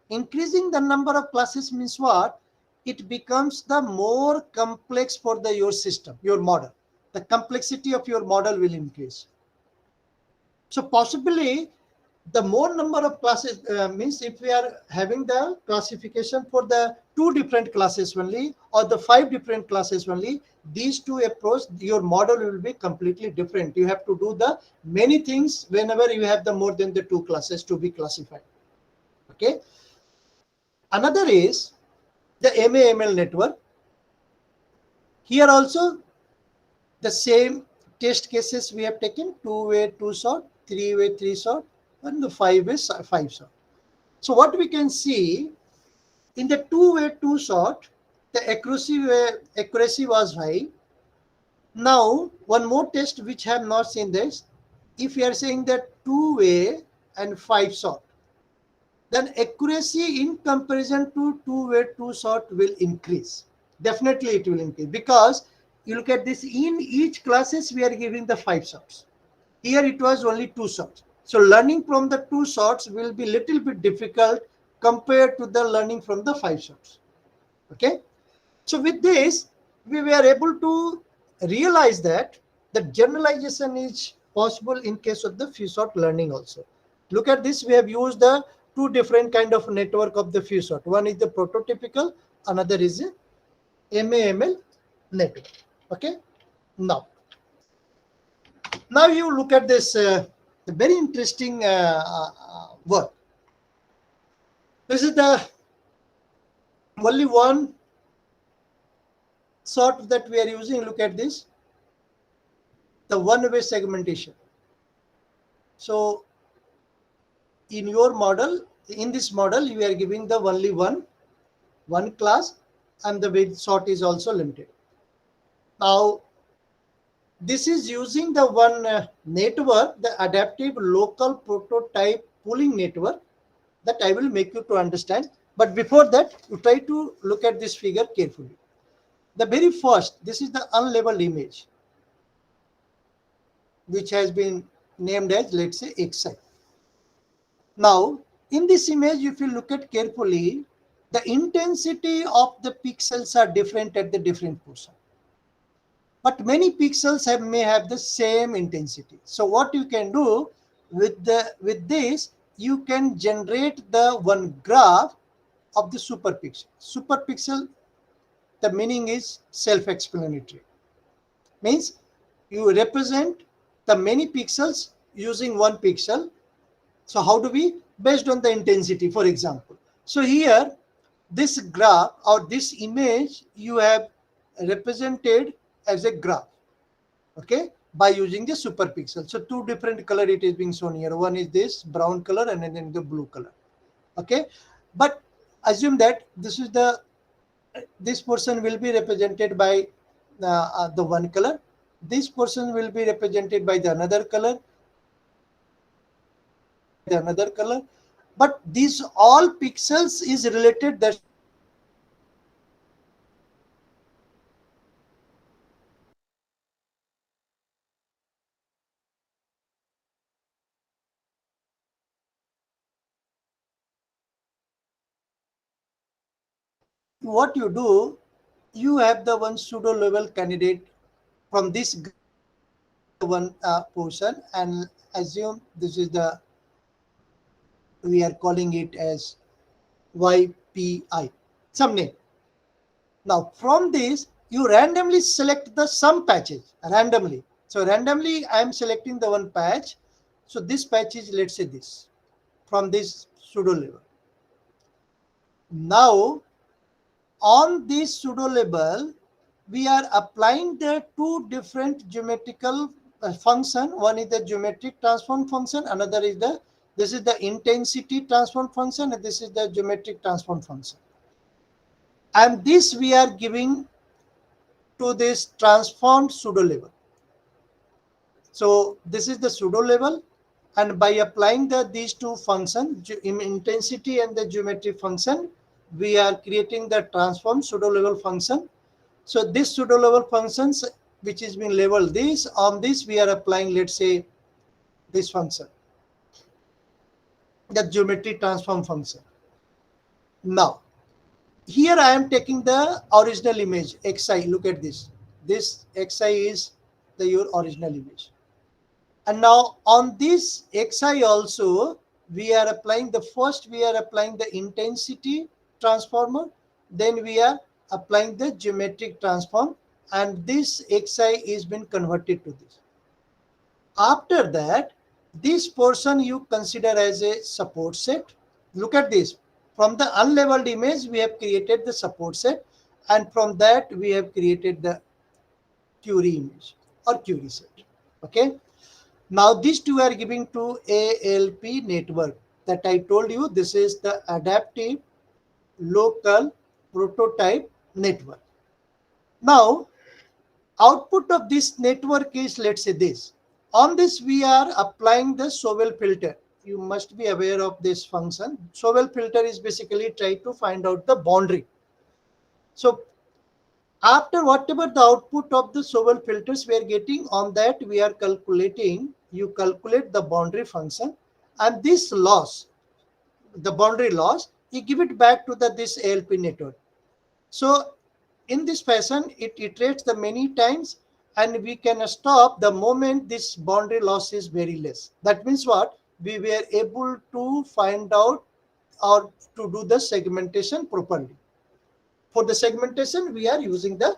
increasing the number of classes means what? It becomes the more complex for your system, your model. The complexity of your model will increase. So possibly the more number of classes means if we are having the classification for the two different classes only or the five different classes only, these two approach, your model will be completely different. You have to do the many things whenever you have the more than the two classes to be classified. Okay. Another is the MAML network. Here also the same test cases we have taken: two-way, two-sort, three-way, three-sort, and the five-way, five-sort. So what we can see in the two-way, two-sort, the accuracy was high. Now, one more test which I have not seen this. If you are saying that two-way and five-sort, then accuracy in comparison to two-way, two-sort will increase. Definitely it will increase, because you look at this, in each classes we are giving the five sorts. Here it was only two sorts. So learning from the two sorts will be little bit difficult compared to the learning from the five sorts. Okay. So with this, we were able to realize that the generalization is possible in case of the few sort learning also. Look at this, we have used the two different kind of network of the few sort. One is the prototypical, another is a MAML network. Okay. Now you look at this very interesting work. This is the only one sort that we are using. Look at this, the one-way segmentation. So in your model, in this model, you are giving the only one class, and the weight sort is also limited. Now this is using the one network, the adaptive local prototype pooling network, that I will make you to understand. But before that, you try to look at this figure carefully. The very first, this is the unlabeled image, which has been named as, let's say, XI. Now, in this image, if you look at carefully, the intensity of the pixels are different at the different portion. But many pixels may have the same intensity. So what you can do with this, you can generate the one graph of the superpixel. Superpixel, the meaning is self-explanatory. Means you represent the many pixels using one pixel. So how do we? Based on the intensity, for example. So here, this graph or this image you have represented as a graph, okay, by using the superpixel. So two different color it is being shown here. One is this brown color and then the blue color. Okay, but assume that this portion will be represented by the one color. This portion will be represented by the another color. But these all pixels is related. That what you do, you have the one pseudo level candidate from this one portion, and assume this is the, we are calling it as YPI, some name. Now from this, you randomly select the some patches randomly. So randomly I am selecting the one patch. So this patch is, let's say, this from this pseudo level. Now on this pseudo label, we are applying the two different geometrical function. One is the geometric transform function, another is this is the intensity transform function, and this is the geometric transform function. And this we are giving to this transformed pseudo level. So this is the pseudo level, And by applying these two functions, intensity and the geometry function, we are creating the transform pseudo level function. So this pseudo level functions, which is being labeled this, on this we are applying, let's say, this function, the geometry transform function. Now, here I am taking the original image, xi. Look at this. This xi is your original image. And now on this xi also, we are applying we are applying the intensity transformer, then we are applying the geometric transform, and this xi is been converted to this. After that, this portion you consider as a support set. Look at this. From the unlabeled image, we have created the support set, and from that we have created the query image or query set. Okay. Now these two are giving to ALP network that I told you. This is the adaptive local prototype network. Now output of this network is, let's say, this. On this we are applying the Sobel filter. You must be aware of this function. Sobel filter is basically try to find out the boundary. So after whatever the output of the Sobel filters we are getting, on that we are calculating, you calculate the boundary function, and this loss, the boundary loss, you give it back to this ALP network. So in this fashion, it iterates the many times, and we can stop the moment this boundary loss is very less. That means what? We were able to find out or to do the segmentation properly. For the segmentation, we are using the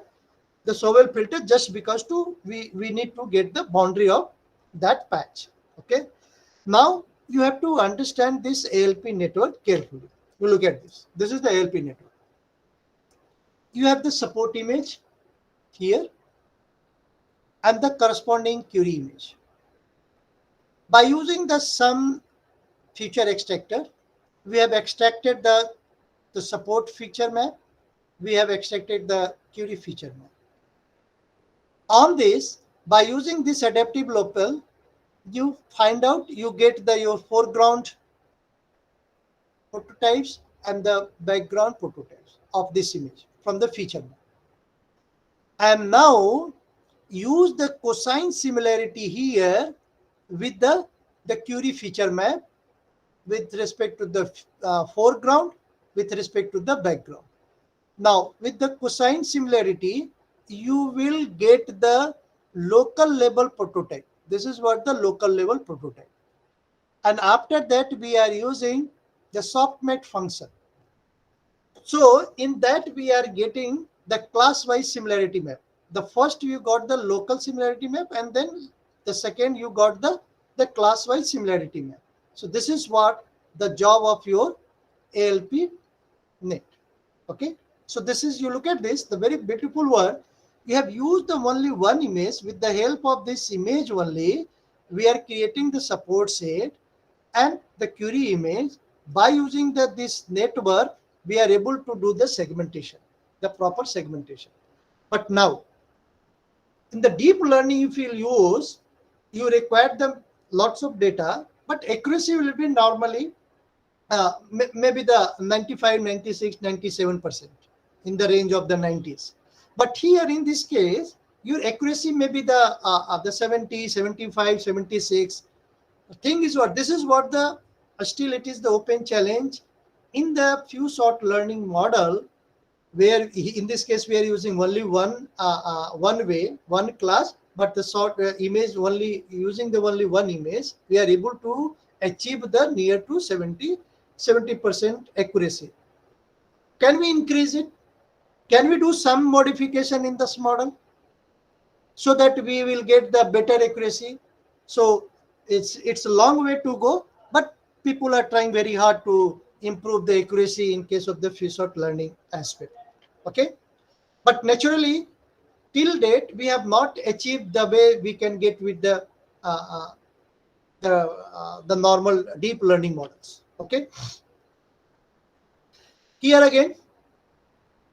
Sobel filter just because we need to get the boundary of that patch. Okay. Now you have to understand this ALP network carefully. You look at this. This is the ALP network. You have the support image here and the corresponding query image. By using the sum feature extractor, we have extracted the support feature map. We have extracted the query feature map. On this, by using this adaptive local, you find out, you get your foreground prototypes and the background prototypes of this image from the feature map. And now use the cosine similarity here with the query feature map with respect to the foreground, with respect to the background. Now with the cosine similarity, you will get the local level prototype. This is what the local level prototype. And after that, we are using the softmax function. So in that, we are getting the class-wise similarity map. The first you got the local similarity map, and then the second you got the class-wise similarity map. So this is what the job of your ALP net. Okay. So this is, you look at this, the very beautiful one. You have used the only one image. With the help of this image only, we are creating the support set and the query image. By using this network, we are able to do the segmentation, the proper segmentation. But now, in the deep learning, if you use, you require lots of data, but accuracy will be normally maybe the 95, 96, 97% in the range of the 90s. But here in this case, your accuracy may be the 70, 75, 76. The thing is what, this is what the, still it is the open challenge in the few short learning model, where in this case we are using only one way, one class, but the short image only using the only one image, we are able to achieve the near to 70% accuracy. Can we increase it? Can we do some modification in this model so that we will get the better accuracy? So it's a long way to go, but people are trying very hard to improve the accuracy in case of the few short learning aspect. Okay, but naturally till date we have not achieved the way we can get with the normal deep learning models. Okay, here again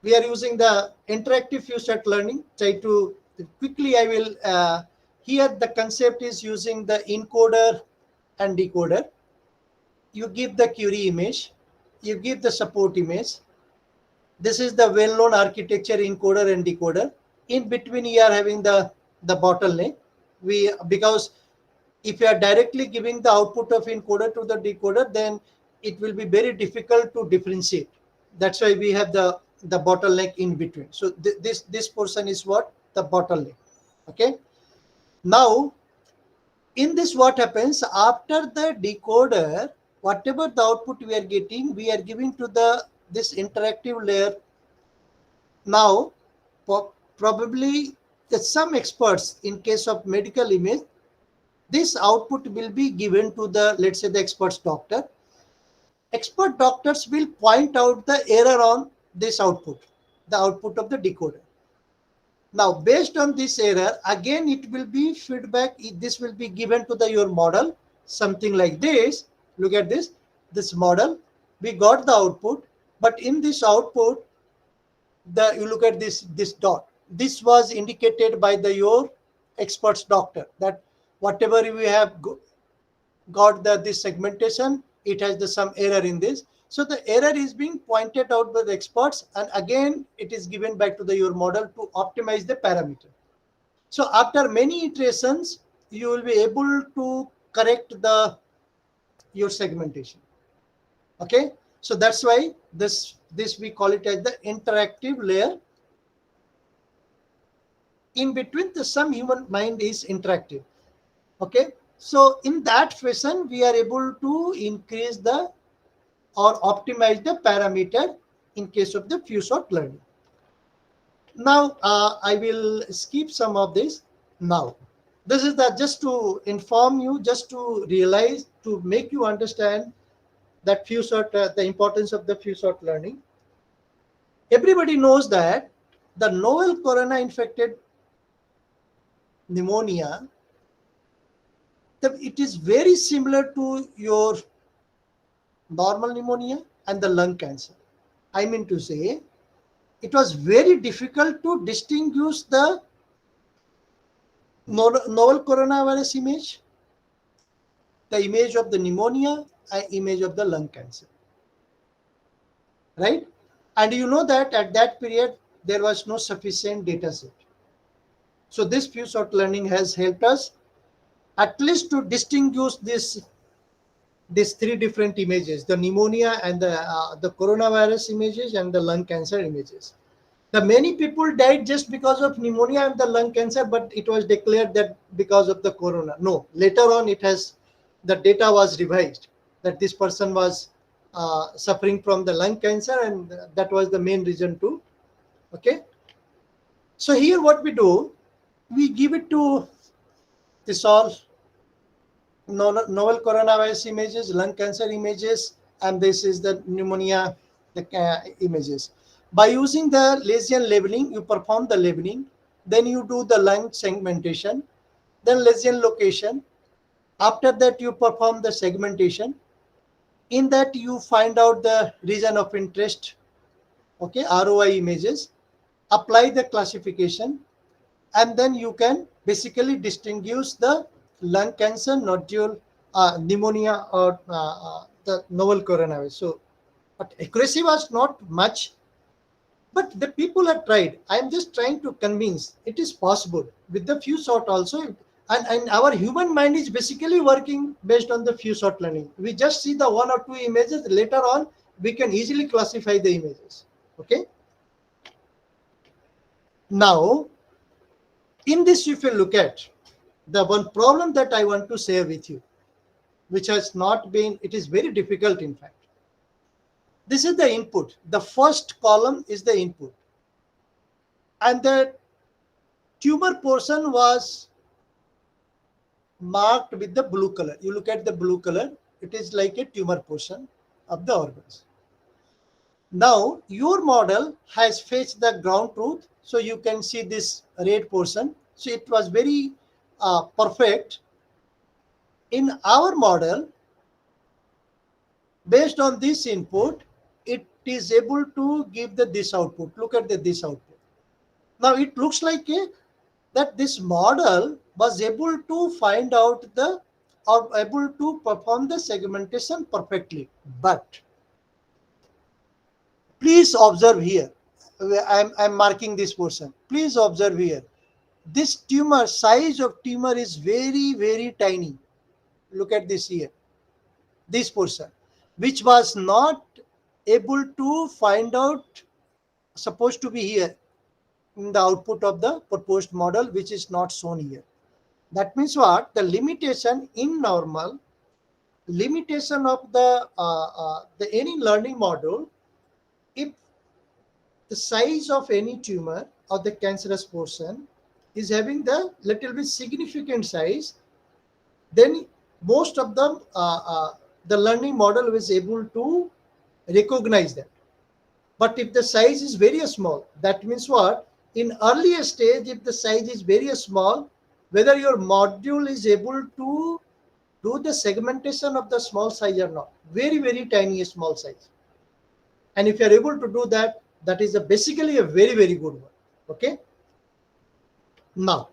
we are using the interactive few set learning. Try to quickly, I will here the concept is using the encoder and decoder. You give the query image, you give the support image. This is the well-known architecture encoder and decoder. In between, you are having the bottleneck. Because if you are directly giving the output of encoder to the decoder, then it will be very difficult to differentiate. That's why we have the bottleneck in between. So this portion is what the bottleneck. Okay. Now in this, what happens after the decoder? Whatever the output we are getting, we are giving to this interactive layer. Now probably some experts, in case of medical image, this output will be given to the, let's say, the experts doctor. Expert doctors will point out the error on this output, the output of the decoder. Now based on this error, again it will be feedback. This will be given to your model, something like this. Look at this model. We got the output, but in this output, you look at this dot. This was indicated by your experts doctor, that whatever we have got this segmentation, it has some error in this. So the error is being pointed out by the experts, and again it is given back to your model to optimize the parameter. So after many iterations, you will be able to correct your segmentation. Okay, so that's why this we call it as the interactive layer. In between, some human mind is interactive. Okay, so in that fashion, we are able to increase or optimize the parameter in case of the few shot learning. Now I will skip some of this. Now this is just to inform you, just to realize, to make you understand that few shot, the importance of the few shot learning. Everybody knows that the novel corona infected pneumonia, it is very similar to your normal pneumonia and the lung cancer. I mean to say, it was very difficult to distinguish the novel coronavirus image, the image of the pneumonia, and image of the lung cancer. Right? And you know that at that period, there was no sufficient data set. So this few shot learning has helped us at least to distinguish these three different images: the pneumonia and the coronavirus images and the lung cancer images. The many people died just because of pneumonia and the lung cancer, but it was declared that because of the corona. No, later on the data was revised that this person was suffering from the lung cancer, and that was the main reason too. Okay. So here what we do, we give it to this all novel coronavirus images, lung cancer images, and this is the pneumonia images. By using the lesion labeling, you perform the labeling, then you do the lung segmentation, then lesion location. After that, you perform the segmentation. In that, you find out the region of interest, okay, ROI images, apply the classification, and then you can basically distinguish the lung cancer, nodule, pneumonia, or the novel coronavirus. So, but accuracy was not much, but the people have tried. I am just trying to convince it is possible with the few shot also. And our human mind is basically working based on the few shot learning. We just see the one or two images. Later on, we can easily classify the images. Okay. Now, in this, if you look at the one problem that I want to share with you, which has not been, it is very difficult in fact. This is the input. The first column is the input. And the tumor portion was marked with the blue color. You look at the blue color, it is like a tumor portion of the organs. Now, your model has fetched the ground truth. So you can see this red portion. So it was very perfect. In our model, based on this input, it is able to give this output. Look at this output. Now it looks like that this model was able to find out the are able to perform the segmentation perfectly. But please observe here. I'm marking this portion. Please observe here. This tumor, size of tumor is very, very tiny. Look at this here. This portion, which was not able to find out, supposed to be here in the output of the proposed model, which is not shown here. That means what? The limitation in normal, limitation of the any learning model, if the size of any tumor or the cancerous portion is having the little bit significant size, then most of them, the learning model was able to recognize that. But if the size is very small, that means what? In earlier stage, if the size is very small, whether your module is able to do the segmentation of the small size or not, very, very tiny small size. And if you are able to do that, that is basically a very, very good one. Okay. Now,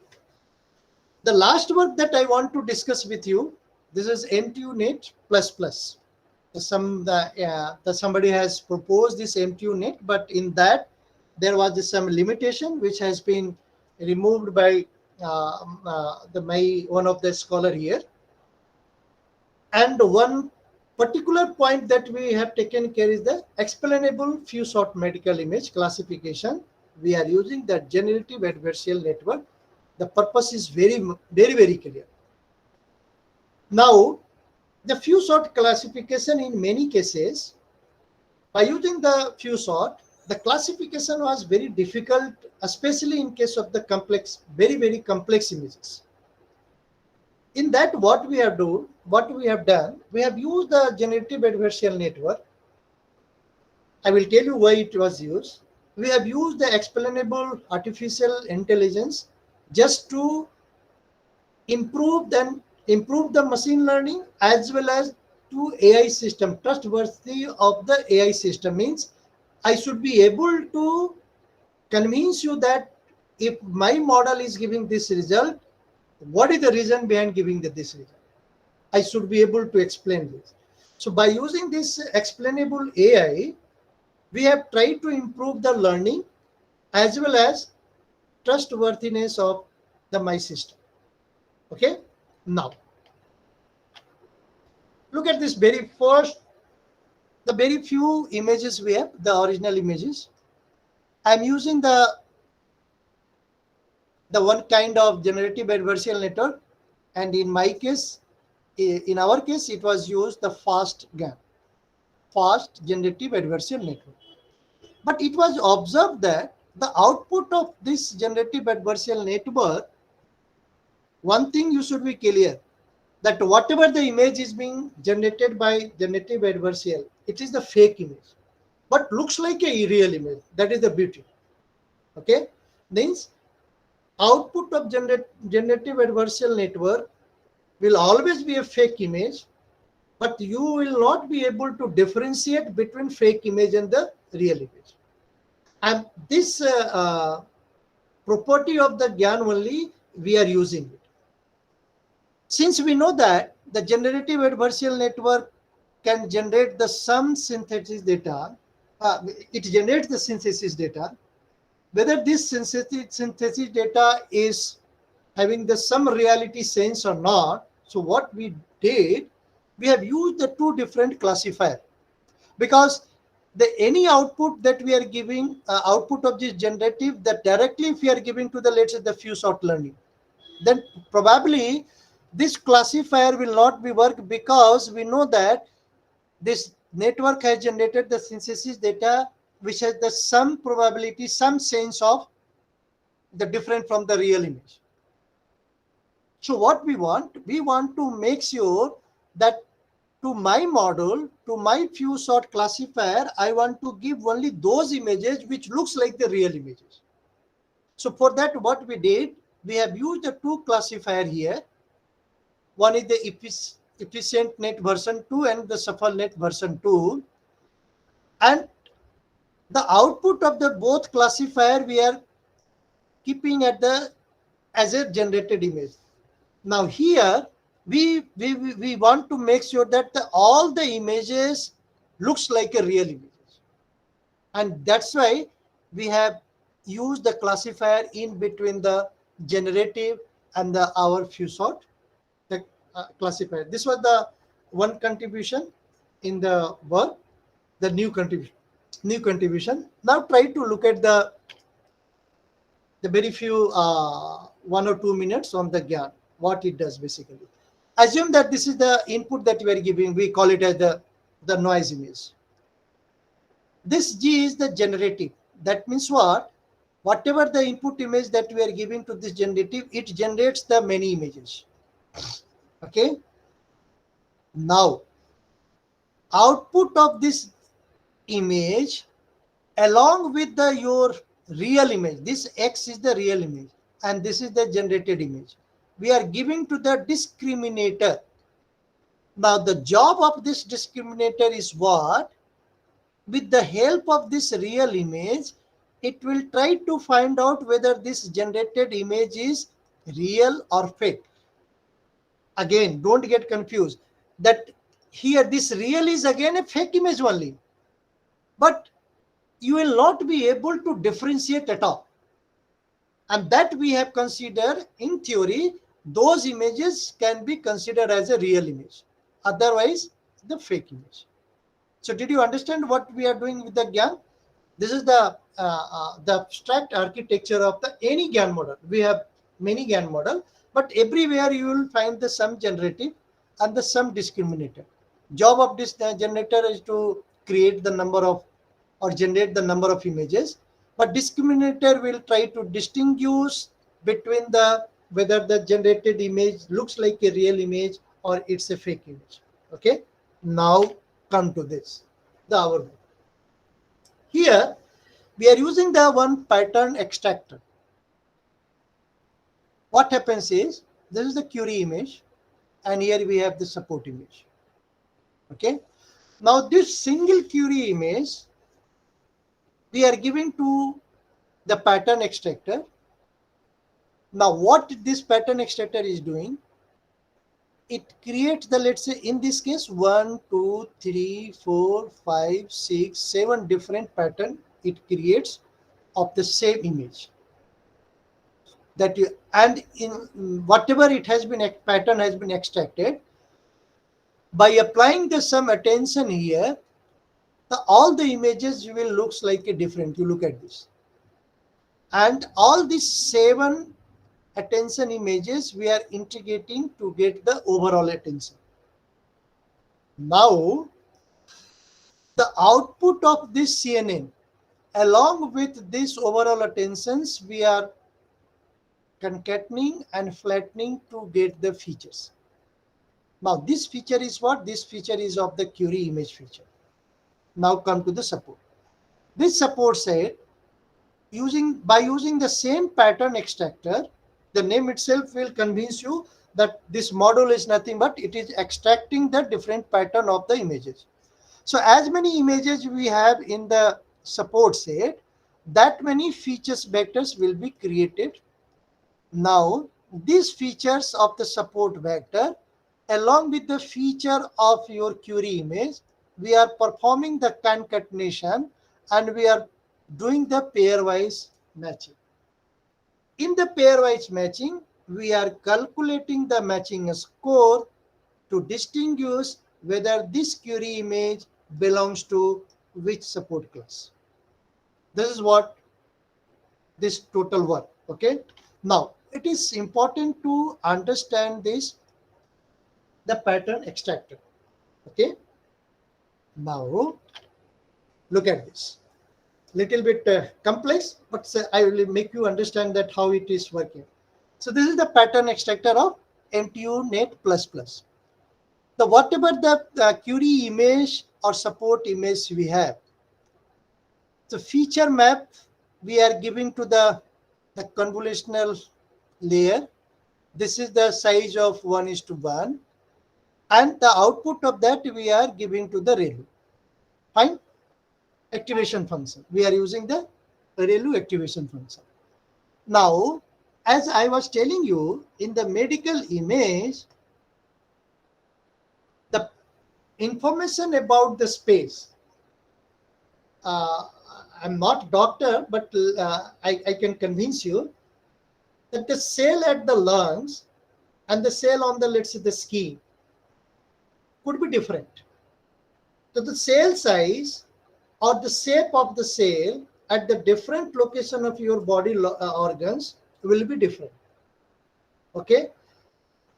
the last work that I want to discuss with you, this is MTU-NET++. Somebody has proposed this MTU-NET, but in that there was some limitation which has been removed by one of the scholar here. And one particular point that we have taken care is the explainable few short medical image classification. We are using the generative adversarial network. The purpose is very, very, very clear. Now, the few sort classification in many cases, by using the few sort, the classification was very difficult, especially in case of the complex, very, very complex images. In that, what we have done, we have used the generative adversarial network. I will tell you why it was used. We have used the explainable artificial intelligence just to improve the machine learning as well as to AI system. Trustworthy of the AI system means I should be able to convince you that if my model is giving this result, what is the reason behind giving this result? I should be able to explain this. So by using this explainable AI, we have tried to improve the learning as well as trustworthiness of my system. Okay. Now, look at this very first, the very few images we have, the original images. I'm using the one kind of generative adversarial network, and in my case, in our case, it was used the fast GAN, fast generative adversarial network. But it was observed that the output of this generative adversarial network, one thing you should be clear, that whatever the image is being generated by generative adversarial, it is the fake image, but looks like a real image. That is the beauty. Okay, means output of generative adversarial network will always be a fake image, but you will not be able to differentiate between fake image and the real image. And this property of the GAN only we are using it. Since we know that the generative adversarial network can generate the some synthesis data, it generates the synthesis data. Whether this synthesis data is having the some reality sense or not. So what we did, we have used the two different classifier, because the any output that we are giving, output of this generative, that directly if we are giving to the, let's say, the few sort learning, then probably this classifier will not be work, because we know that this network has generated the synthesis data which has the some probability, some sense of the different from the real image. So what we want to make sure that to my model, to my few sort classifier, I want to give only those images which looks like the real images. So for that, what we did, we have used the two classifier here. One is the efficient net version 2 and the shuffle net version 2. And the output of the both classifier we are keeping at the as a generated image. Now here we want to make sure that all the images looks like a real image, and that's why we have used the classifier in between the generative and the our few sort the classifier. This was the one contribution in the work, the new contribution. Now try to look at the very few 1 or 2 minutes on the GAN, what it does basically. Assume that this is the input that we are giving. We call it as the noise image. This G is the generative. That means what? Whatever the input image that we are giving to this generative, it generates the many images. Okay. Now, output of this image along with the your real image. This X is the real image and this is the generated image. We are giving to the discriminator. Now, the job of this discriminator is what? With the help of this real image, it will try to find out whether this generated image is real or fake. Again, don't get confused that here this real is again a fake image only, but you will not be able to differentiate at all. And that we have considered in theory, those images can be considered as a real image, otherwise the fake image. So did you understand what we are doing with the GAN? This is the abstract architecture of the any GAN model. We have many GAN model, but everywhere you will find the sum generative and the sum discriminator. Job of this generator is to create the number of or generate the number of images, but discriminator will try to distinguish between the whether the generated image looks like a real image or it's a fake image. Okay, now come to this the our way. Here we are using the one pattern extractor. What happens is this is the query image and here we have the support image. Okay, now this single query image we are giving to the pattern extractor. Now what this pattern extractor is doing, it creates the, let's say in this case 1 2 3 4 5 6 7 different pattern it creates of the same image that you, and in whatever it has been pattern has been extracted, by applying the some attention here, all the images will looks like a different. You look at this, and all these 7 attention images we are integrating to get the overall attention. Now the output of this CNN along with this overall attentions we are concatenating and flattening to get the features. Now this feature is what? This feature is of the query image feature. Now come to the support. This support said by using the same pattern extractor, the name itself will convince you that this module is nothing but it is extracting the different pattern of the images. So as many images we have in the support set, that many features vectors will be created. Now these features of the support vector along with the feature of your query image, we are performing the concatenation and we are doing the pairwise matching. In the pairwise matching, we are calculating the matching score to distinguish whether this query image belongs to which support class. This is what this total work. Okay. Now it is important to understand this, the pattern extractor. Okay. Now look at this. Little bit complex, but I will make you understand that how it is working. So this is the pattern extractor of MTU Net++. The whatever the query image or support image we have, the feature map we are giving to the convolutional layer. This is the size of 1:1, and the output of that we are giving to the ReLU. Fine. Activation function. We are using the ReLU activation function. Now, as I was telling you, in the medical image, information about the space. Uh, I'm not doctor, but I can convince you that the cell at the lungs and the cell on the, let's say, the skin could be different. So the cell size or the shape of the cell at the different location of your body organs will be different. Okay,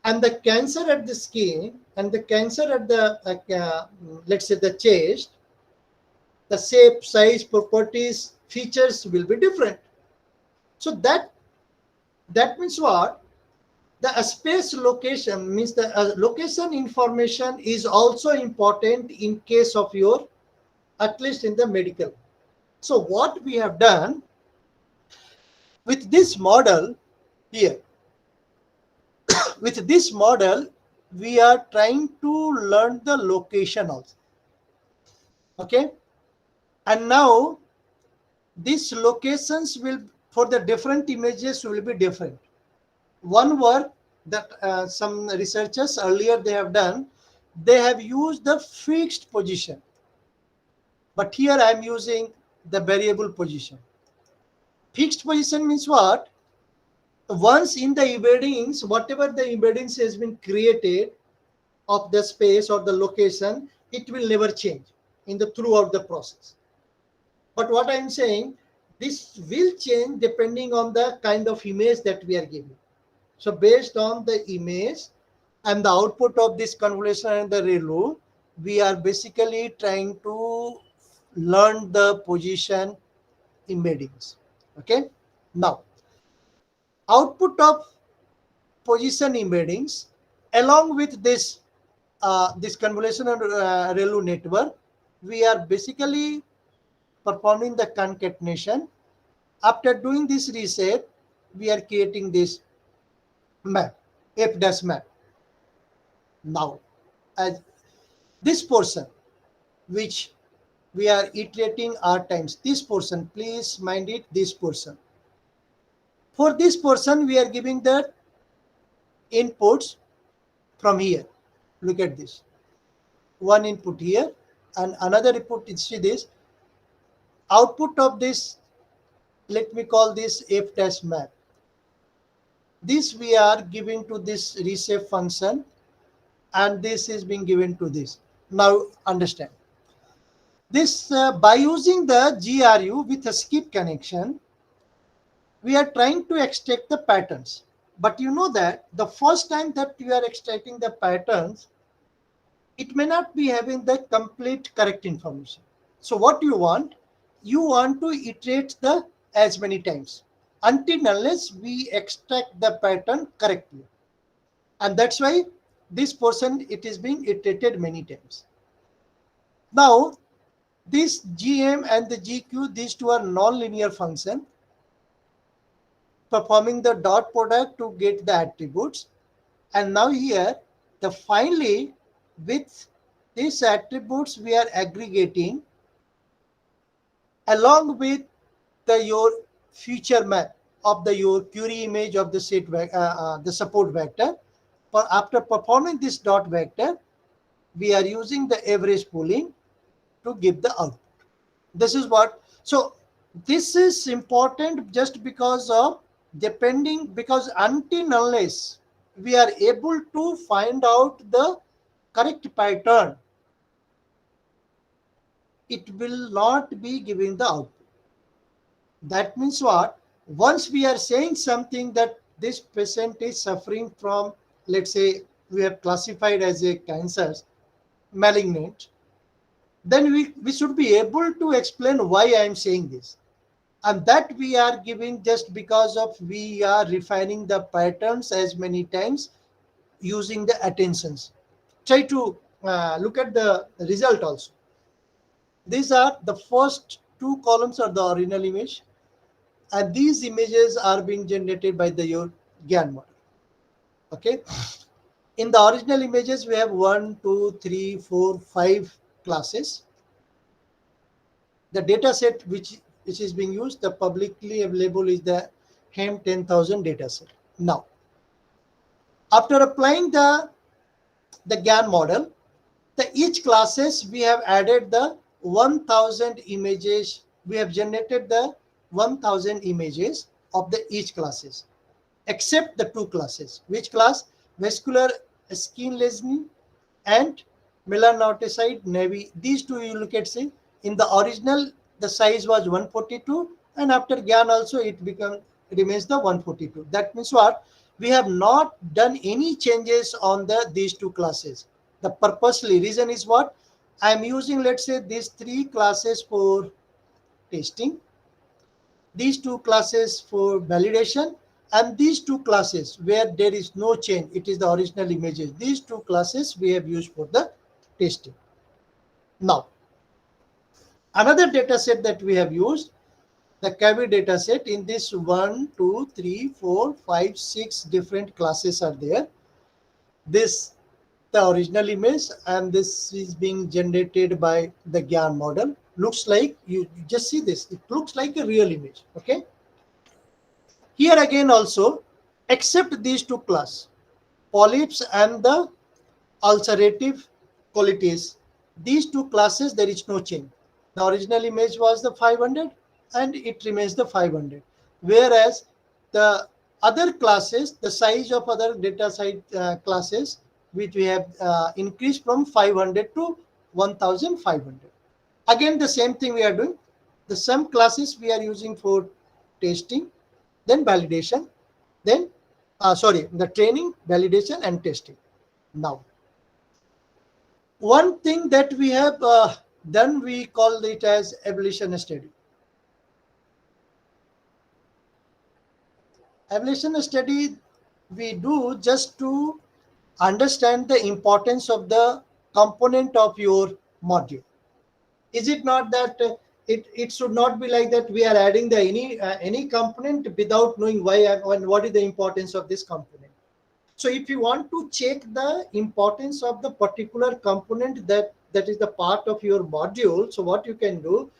and the cancer at the skin and the cancer at the let's say the chest, the shape, size, properties, features will be different. So that means what? The space location means the location information is also important in case of your, at least in the medical. So what we have done with this model here, with this model, we are trying to learn the location also. Okay, and now these locations will, for the different images, will be different. One work that some researchers earlier they have done, they have used the fixed position, but here I am using the variable position. Fixed position means what? Once in the embeddings, whatever the embeddings has been created of the space or the location, it will never change in the throughout the process. But what I am saying, this will change depending on the kind of image that we are giving. So based on the image and the output of this convolution and the ReLU, we are basically trying to learn the position embeddings. Okay. Now, output of position embeddings along with this convolution and ReLU network, we are basically performing the concatenation. After doing this reset, we are creating this map, F dash map. Now, as this portion, which we are iterating r times, this portion, please mind it, this portion. For this portion, we are giving the inputs from here. Look at this. One input here and another input is this. Output of this, let me call this F dash map. This we are giving to this reshape function and this is being given to this. Now understand. This by using the GRU with a skip connection, we are trying to extract the patterns. But you know that the first time that you are extracting the patterns, it may not be having the complete correct information. So what you want to iterate the as many times until unless we extract the pattern correctly. And that's why this portion, it is being iterated many times. Now, this GM and the GQ, these two are non-linear function, performing the dot product to get the attributes. And now here, the finally, with these attributes, we are aggregating along with your feature map of your query image of the set the support vector. But after performing this dot vector, we are using the average pooling to give the output. This is what. So this is important just because of because until unless we are able to find out the correct pattern, it will not be giving the output. That means what? Once we are saying something that this patient is suffering from, let's say we have classified as a cancer, malignant, then we should be able to explain why I am saying this. And that we are giving just because of we are refining the patterns as many times using the attentions. Try to look at the result also. These are the first two columns are the original image, and these images are being generated by your GAN model. Okay. In the original images, we have 1, 2, 3, 4, 5 classes. The data set which is being used, the publicly available is the HEM 10,000 data set. Now, after applying the GAN model, The each classes we have added the 1000 images. We have generated the 1000 images of the each classes, except the two classes. Which class? Vascular skin lesion and melanocyte navy. These two you look at, see, in the original the size was 142, and after GAN also remains the 142. That means what? We have not done any changes on these two classes. The purposely reason is what? I am using, let's say, these three classes for testing, these two classes for validation, and these two classes where there is no change, it is the original images. These two classes we have used for the testing. Now, another data set that we have used, the CAVI data set. In this 1, 2, 3, 4, 5, 6 different classes are there. This the original image, and this is being generated by the GAN model. Looks like, you just see this, it looks like a real image. Okay, here again also, except these two class, polyps and the ulcerative colitis, these two classes there is no change. The original image was the 500 and it remains the 500, whereas the other classes, the size of other data site classes, which we have increased from 500 to 1500. Again the same thing we are doing. The some classes we are using for testing, then validation, then the training, validation and testing. Now, one thing that we have done, we call it as evolution study. Evolution study we do just to understand the importance of the component of your module. Is it not that it should not be like that we are adding the any component without knowing why and what is the importance of this component. So if you want to check the importance of the particular component that is the part of your module, so what you can do,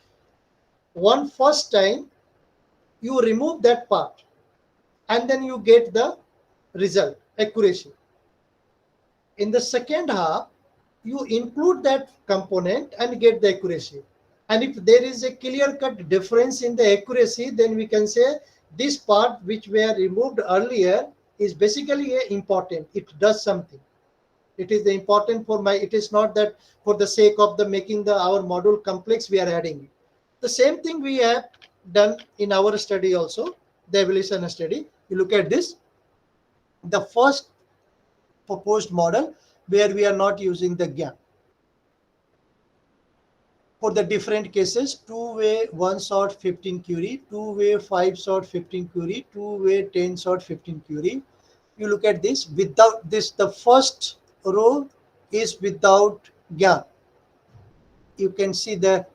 one first time you remove that part and then you get the result accuracy. In the second half, you include that component and get the accuracy. And if there is a clear-cut difference in the accuracy, then we can say this part which were removed earlier is basically important. It does something. It is the important for my. It is not that for the sake of the making our module complex we are adding it. The same thing we have done in our study also, the evolution study. You look at this, the first proposed model where we are not using the gap. For the different cases, two-way 1 shot 15 curie, two-way 5 shot 15 curie, two-way 10 shot 15 curie. You look at this, without this, the first row is without gap. You can see the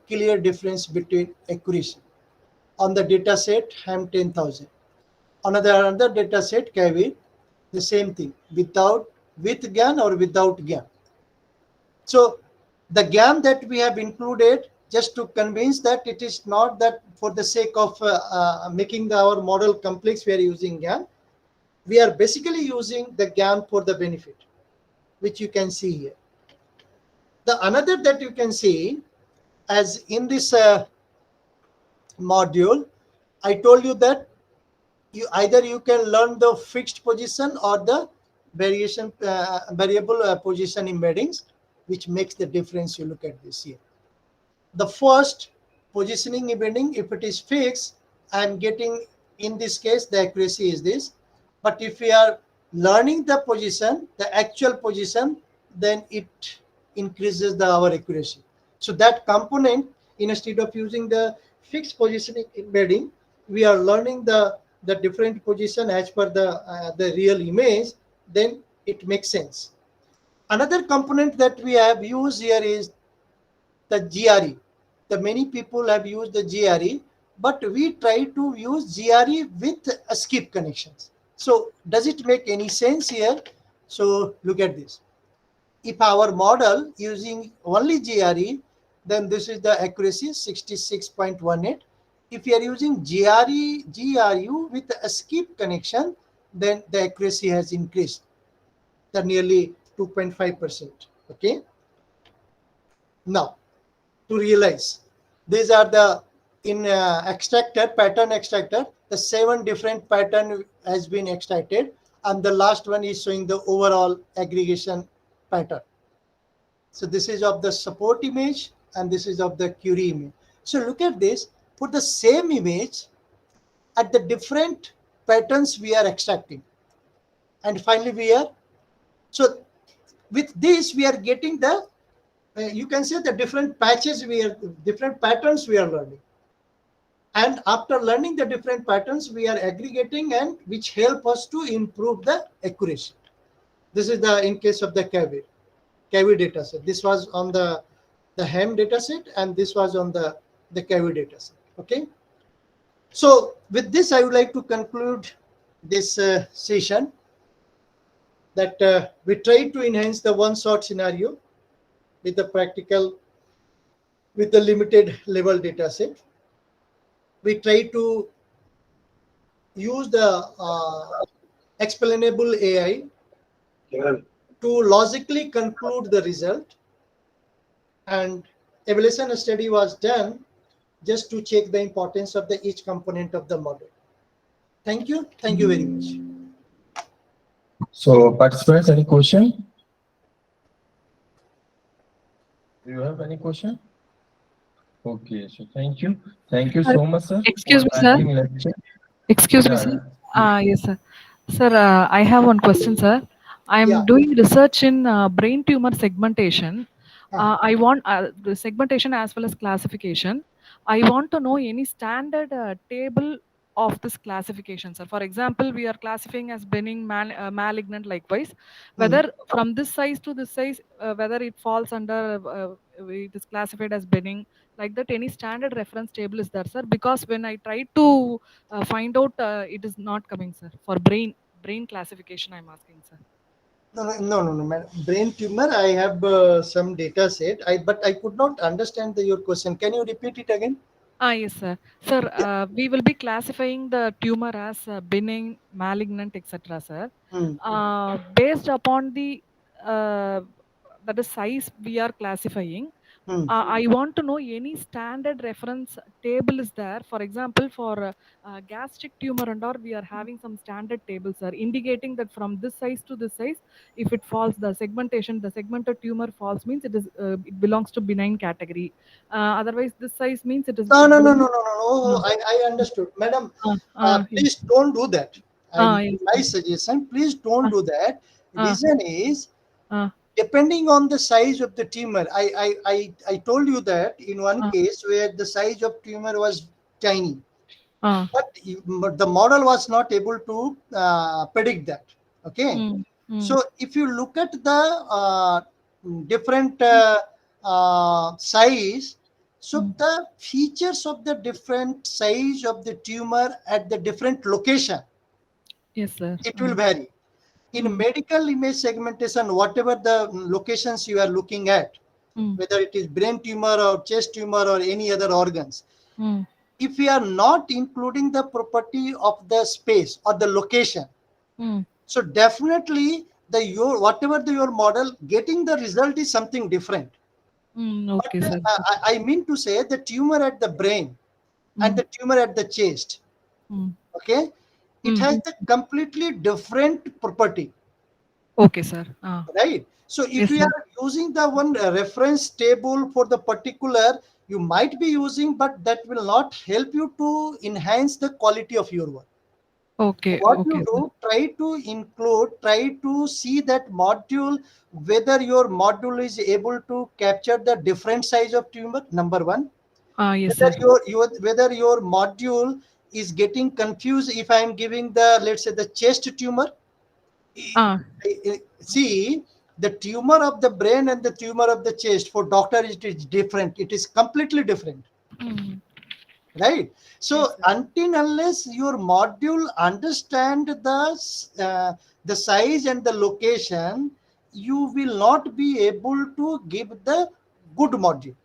clear difference between accuracy. On the data set, HAM 10,000. Another data set, CAVI, the same thing, with GAN or without GAN. So the GAN that we have included just to convince that it is not that for the sake of making our model complex we are using GAN. We are basically using the GAN for the benefit, which you can see here. The another that you can see, as in this module, I told you that you can learn the fixed position or the variable position embeddings, which makes the difference. You look at this here. The first positioning embedding, if it is fixed, I am getting, in this case, the accuracy is this. But if we are learning the position, the actual position, then it increases our accuracy. So that component, instead of using the fixed positioning embedding, we are learning the different position as per the real image, then it makes sense. Another component that we have used here is the GRE. The many people have used the GRE, but we try to use GRE with a skip connections. So does it make any sense here? So look at this. If our model using only GRE, then this is the accuracy 66.18. If you are using GRU with a skip connection, then the accuracy has increased to nearly 2.5%. Okay. Now, to realize, these are the in extractor, pattern extractor, the 7 different pattern has been extracted, and the last one is showing the overall aggregation pattern. So this is of the support image and this is of the query image. So look at this, for the same image at the different patterns we are extracting, and finally we are, so with this we are getting the you can say the different patches we are, different patterns we are learning, and after learning the different patterns we are aggregating and which help us to improve the accuracy. This is the in case of the KV data set. This was on the ham data set and this was on the KV data set. Okay, so with this I would like to conclude this session, that we try to enhance the one shot scenario with the practical, with the limited level data set. We try to use the explainable AI to logically conclude the result, and evaluation study was done just to check the importance of the each component of the model. Thank you very much. So participants, any question? Do you have any question? Okay, so thank you Sir, so much, sir, excuse for me, sir. attending lecture. Excuse me, Yeah, sir. yeah. Yes, sir. Sir, I have one question, sir. Yeah. I'm doing research in brain tumor segmentation. I want the segmentation as well as classification. I want to know any standard table of this classification, sir. For example, we are classifying as benign, malignant, likewise. Mhm. Whether from this size to this size, whether it falls under, it is classified as benign, like that. Any standard reference table is there, sir? Because when I try to find out, it is not coming, sir. For brain classification, I'm asking, sir. No, madam. Brain tumor, I have some data set. But I could not understand your question. Can you repeat it again? Yes, sir. Sir, we will be classifying the tumor as benign, malignant, etc., sir. Hmm. Based upon the uh, that is size we are classifying. Hmm. I want to know any standard reference table is there. For example, for gastric tumor and all, we are having some standard tables, sir, indicating that from this size to this size, if it falls, the segmented tumor falls means it belongs to benign category. Otherwise, this size means No, it no, no, belongs. no, no, no, no. Uh, I understood, madam. yes. Please don't do that. Yes, My sir. suggestion, please don't Uh, do that. uh, Reason is, uh, depending on the size of the tumor. I told you that in one uh, case where the size of tumor was tiny, uh, but the model was not able to predict that. Okay, mm, mm, so if you look at the different size, so mm. the features of the different size of the tumor at the different location, Yes, sir. it will vary. In Mm, medical image segmentation, whatever the locations you are looking at, mm, whether it is brain tumor or chest tumor or any other organs, mm, if we are not including the property of the space or the location, mm, so definitely the your whatever your model getting the result is something different. But okay, sir. I mean to say the tumor at the brain and Mm, the tumor at the chest, mm, okay, it mm. has the completely different property, Okay, sir. right? So if Yes, we sir. are using the one reference table for the particular, you might be using, but that will not help you to enhance the quality of your work. Okay, What you okay, sir. do, try to see that module, whether your module is able to capture the different size of tumor, number one. Yes, Whether sir. whether your module is getting confused if I am giving the, let's say, the chest tumor. See, the tumor of the brain and the tumor of the chest, for doctor it is different, it is completely different, Mm, right? So yes, sir. until unless your module understand the size and the location, you will not be able to give the good module.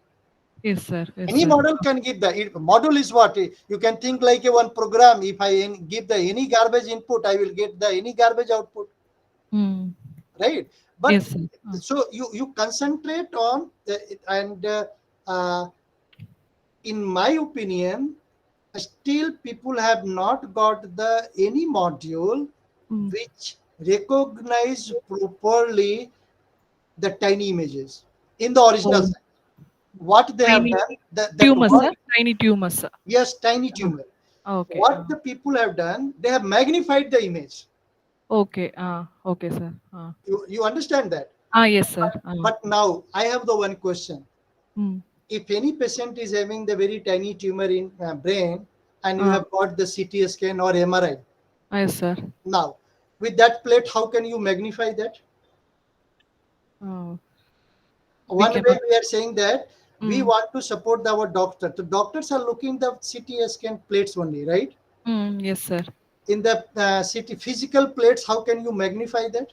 Yes, sir. Yes, Any sir. model can give module is what you can think like a one program. If I give the any garbage input, I will get the any garbage output. Mm. right? But Yes, sir. so you concentrate on and uh, in my opinion, still people have not got the any module Mm. which recognize properly the tiny images in the original Oh, site. What they have tiny done, that tumors, what, sir. Tiny tumors, sir. yes, tiny tumor. Okay. What the people have done, they have magnified the image. Okay. Okay, sir. You understand that? Yes, sir. But now I have the one question. Mm. If any patient is having the very tiny tumor in brain and you uh, have got the CT scan or MRI, yes, sir. now with that plate, how can you magnify that? Uh, we One way cannot. we are saying that we Mm. want to support our doctor. The doctors are looking the CT scan plates only, right? Yes, sir. In the CT physical plates, how can you magnify that?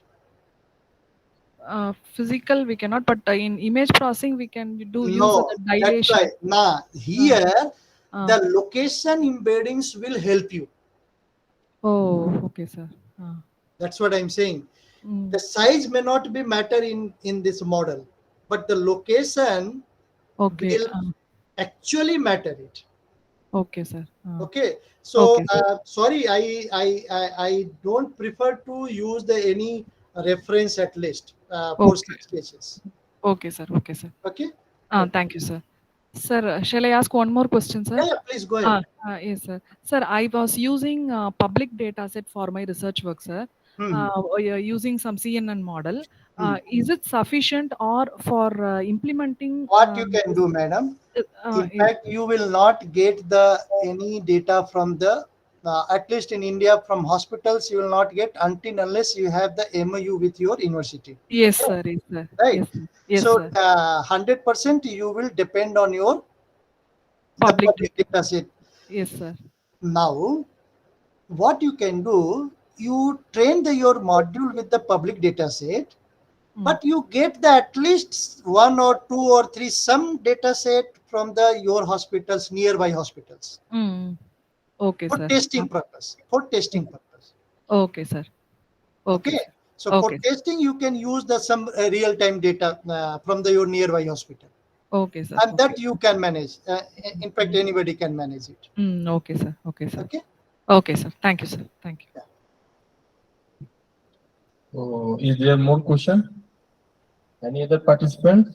Physical we cannot, but in image processing we can do use of the No, that's dilation. right. Nah, Uh, here uh, the location embeddings will help you. oh, okay, sir. Uh, That's what I'm saying. The mm, size may not be matter in this model, but the location okay. will actually matter it. Okay, sir. Okay, so Okay, sir. sorry, I don't prefer to use the any reference at least for Okay. such cases. Okay, sir. Okay, sir. Okay. Okay. Thank you, sir. Sir, shall I ask one more question, sir? Yeah, yeah, please go ahead. Yes, sir. Sir, I was using public data set for my research work, sir. Hmm. Using some CNN model. Hmm. Is it sufficient or for implementing What you can this? do, madam? Uh, In fact, you will not get the any data from the at least in India from hospitals. You will not get until unless you have the MOU with your university, yes, sir. Yes, sir. right? Yes, sir. Yes, So sir. 100% you will depend on your the Public public data. data set. Yes, sir. Now, what you can do, you train your module with the public data set, Mm. but you get the at least one or two or three some data set from the your hospitals, nearby hospitals, Mm. Okay, for sir. testing purpose. For testing purpose. Okay, sir. Okay, Okay. sir. So for Okay. testing, you can use the some real time data from the your nearby hospital, Okay, sir. and Okay. that you can manage. In fact, anybody can manage it. Okay, sir. Okay, sir. Okay. Okay, sir. Thank you, sir. Thank you. Yeah. So is there more question? Any other participant?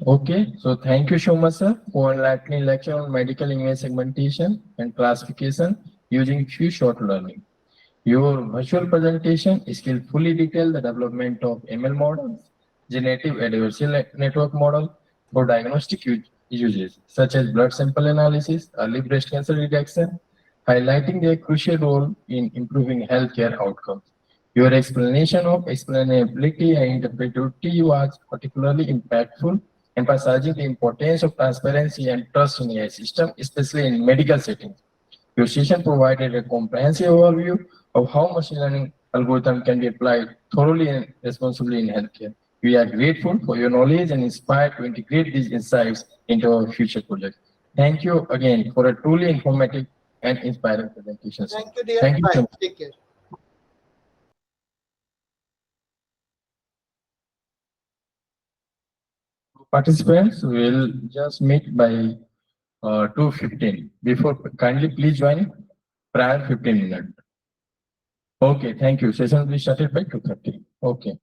Okay, so thank you so much, sir, for enlightening lecture on medical image segmentation and classification using few short learning. Your virtual presentation skillfully detailed the development of ML models, generative adversarial network model for diagnostic uses, such as blood sample analysis, early breast cancer detection, highlighting their crucial role in improving healthcare outcomes. Your explanation of explainability and interpretability was particularly impactful, emphasizing the importance of transparency and trust in AI system, especially in medical settings. Your session provided a comprehensive overview of how machine learning algorithm can be applied thoroughly and responsibly in healthcare. We are grateful for your knowledge and inspired to integrate these insights into our future projects. Thank you again for a truly informative and inspiring presentation, sir. Thank you, dear. Thank you so Bye. much. Take care. Participants will just meet by 2:15. Before, kindly please join prior 15 minutes. Okay, thank you. Session will be started by 2:30. Okay.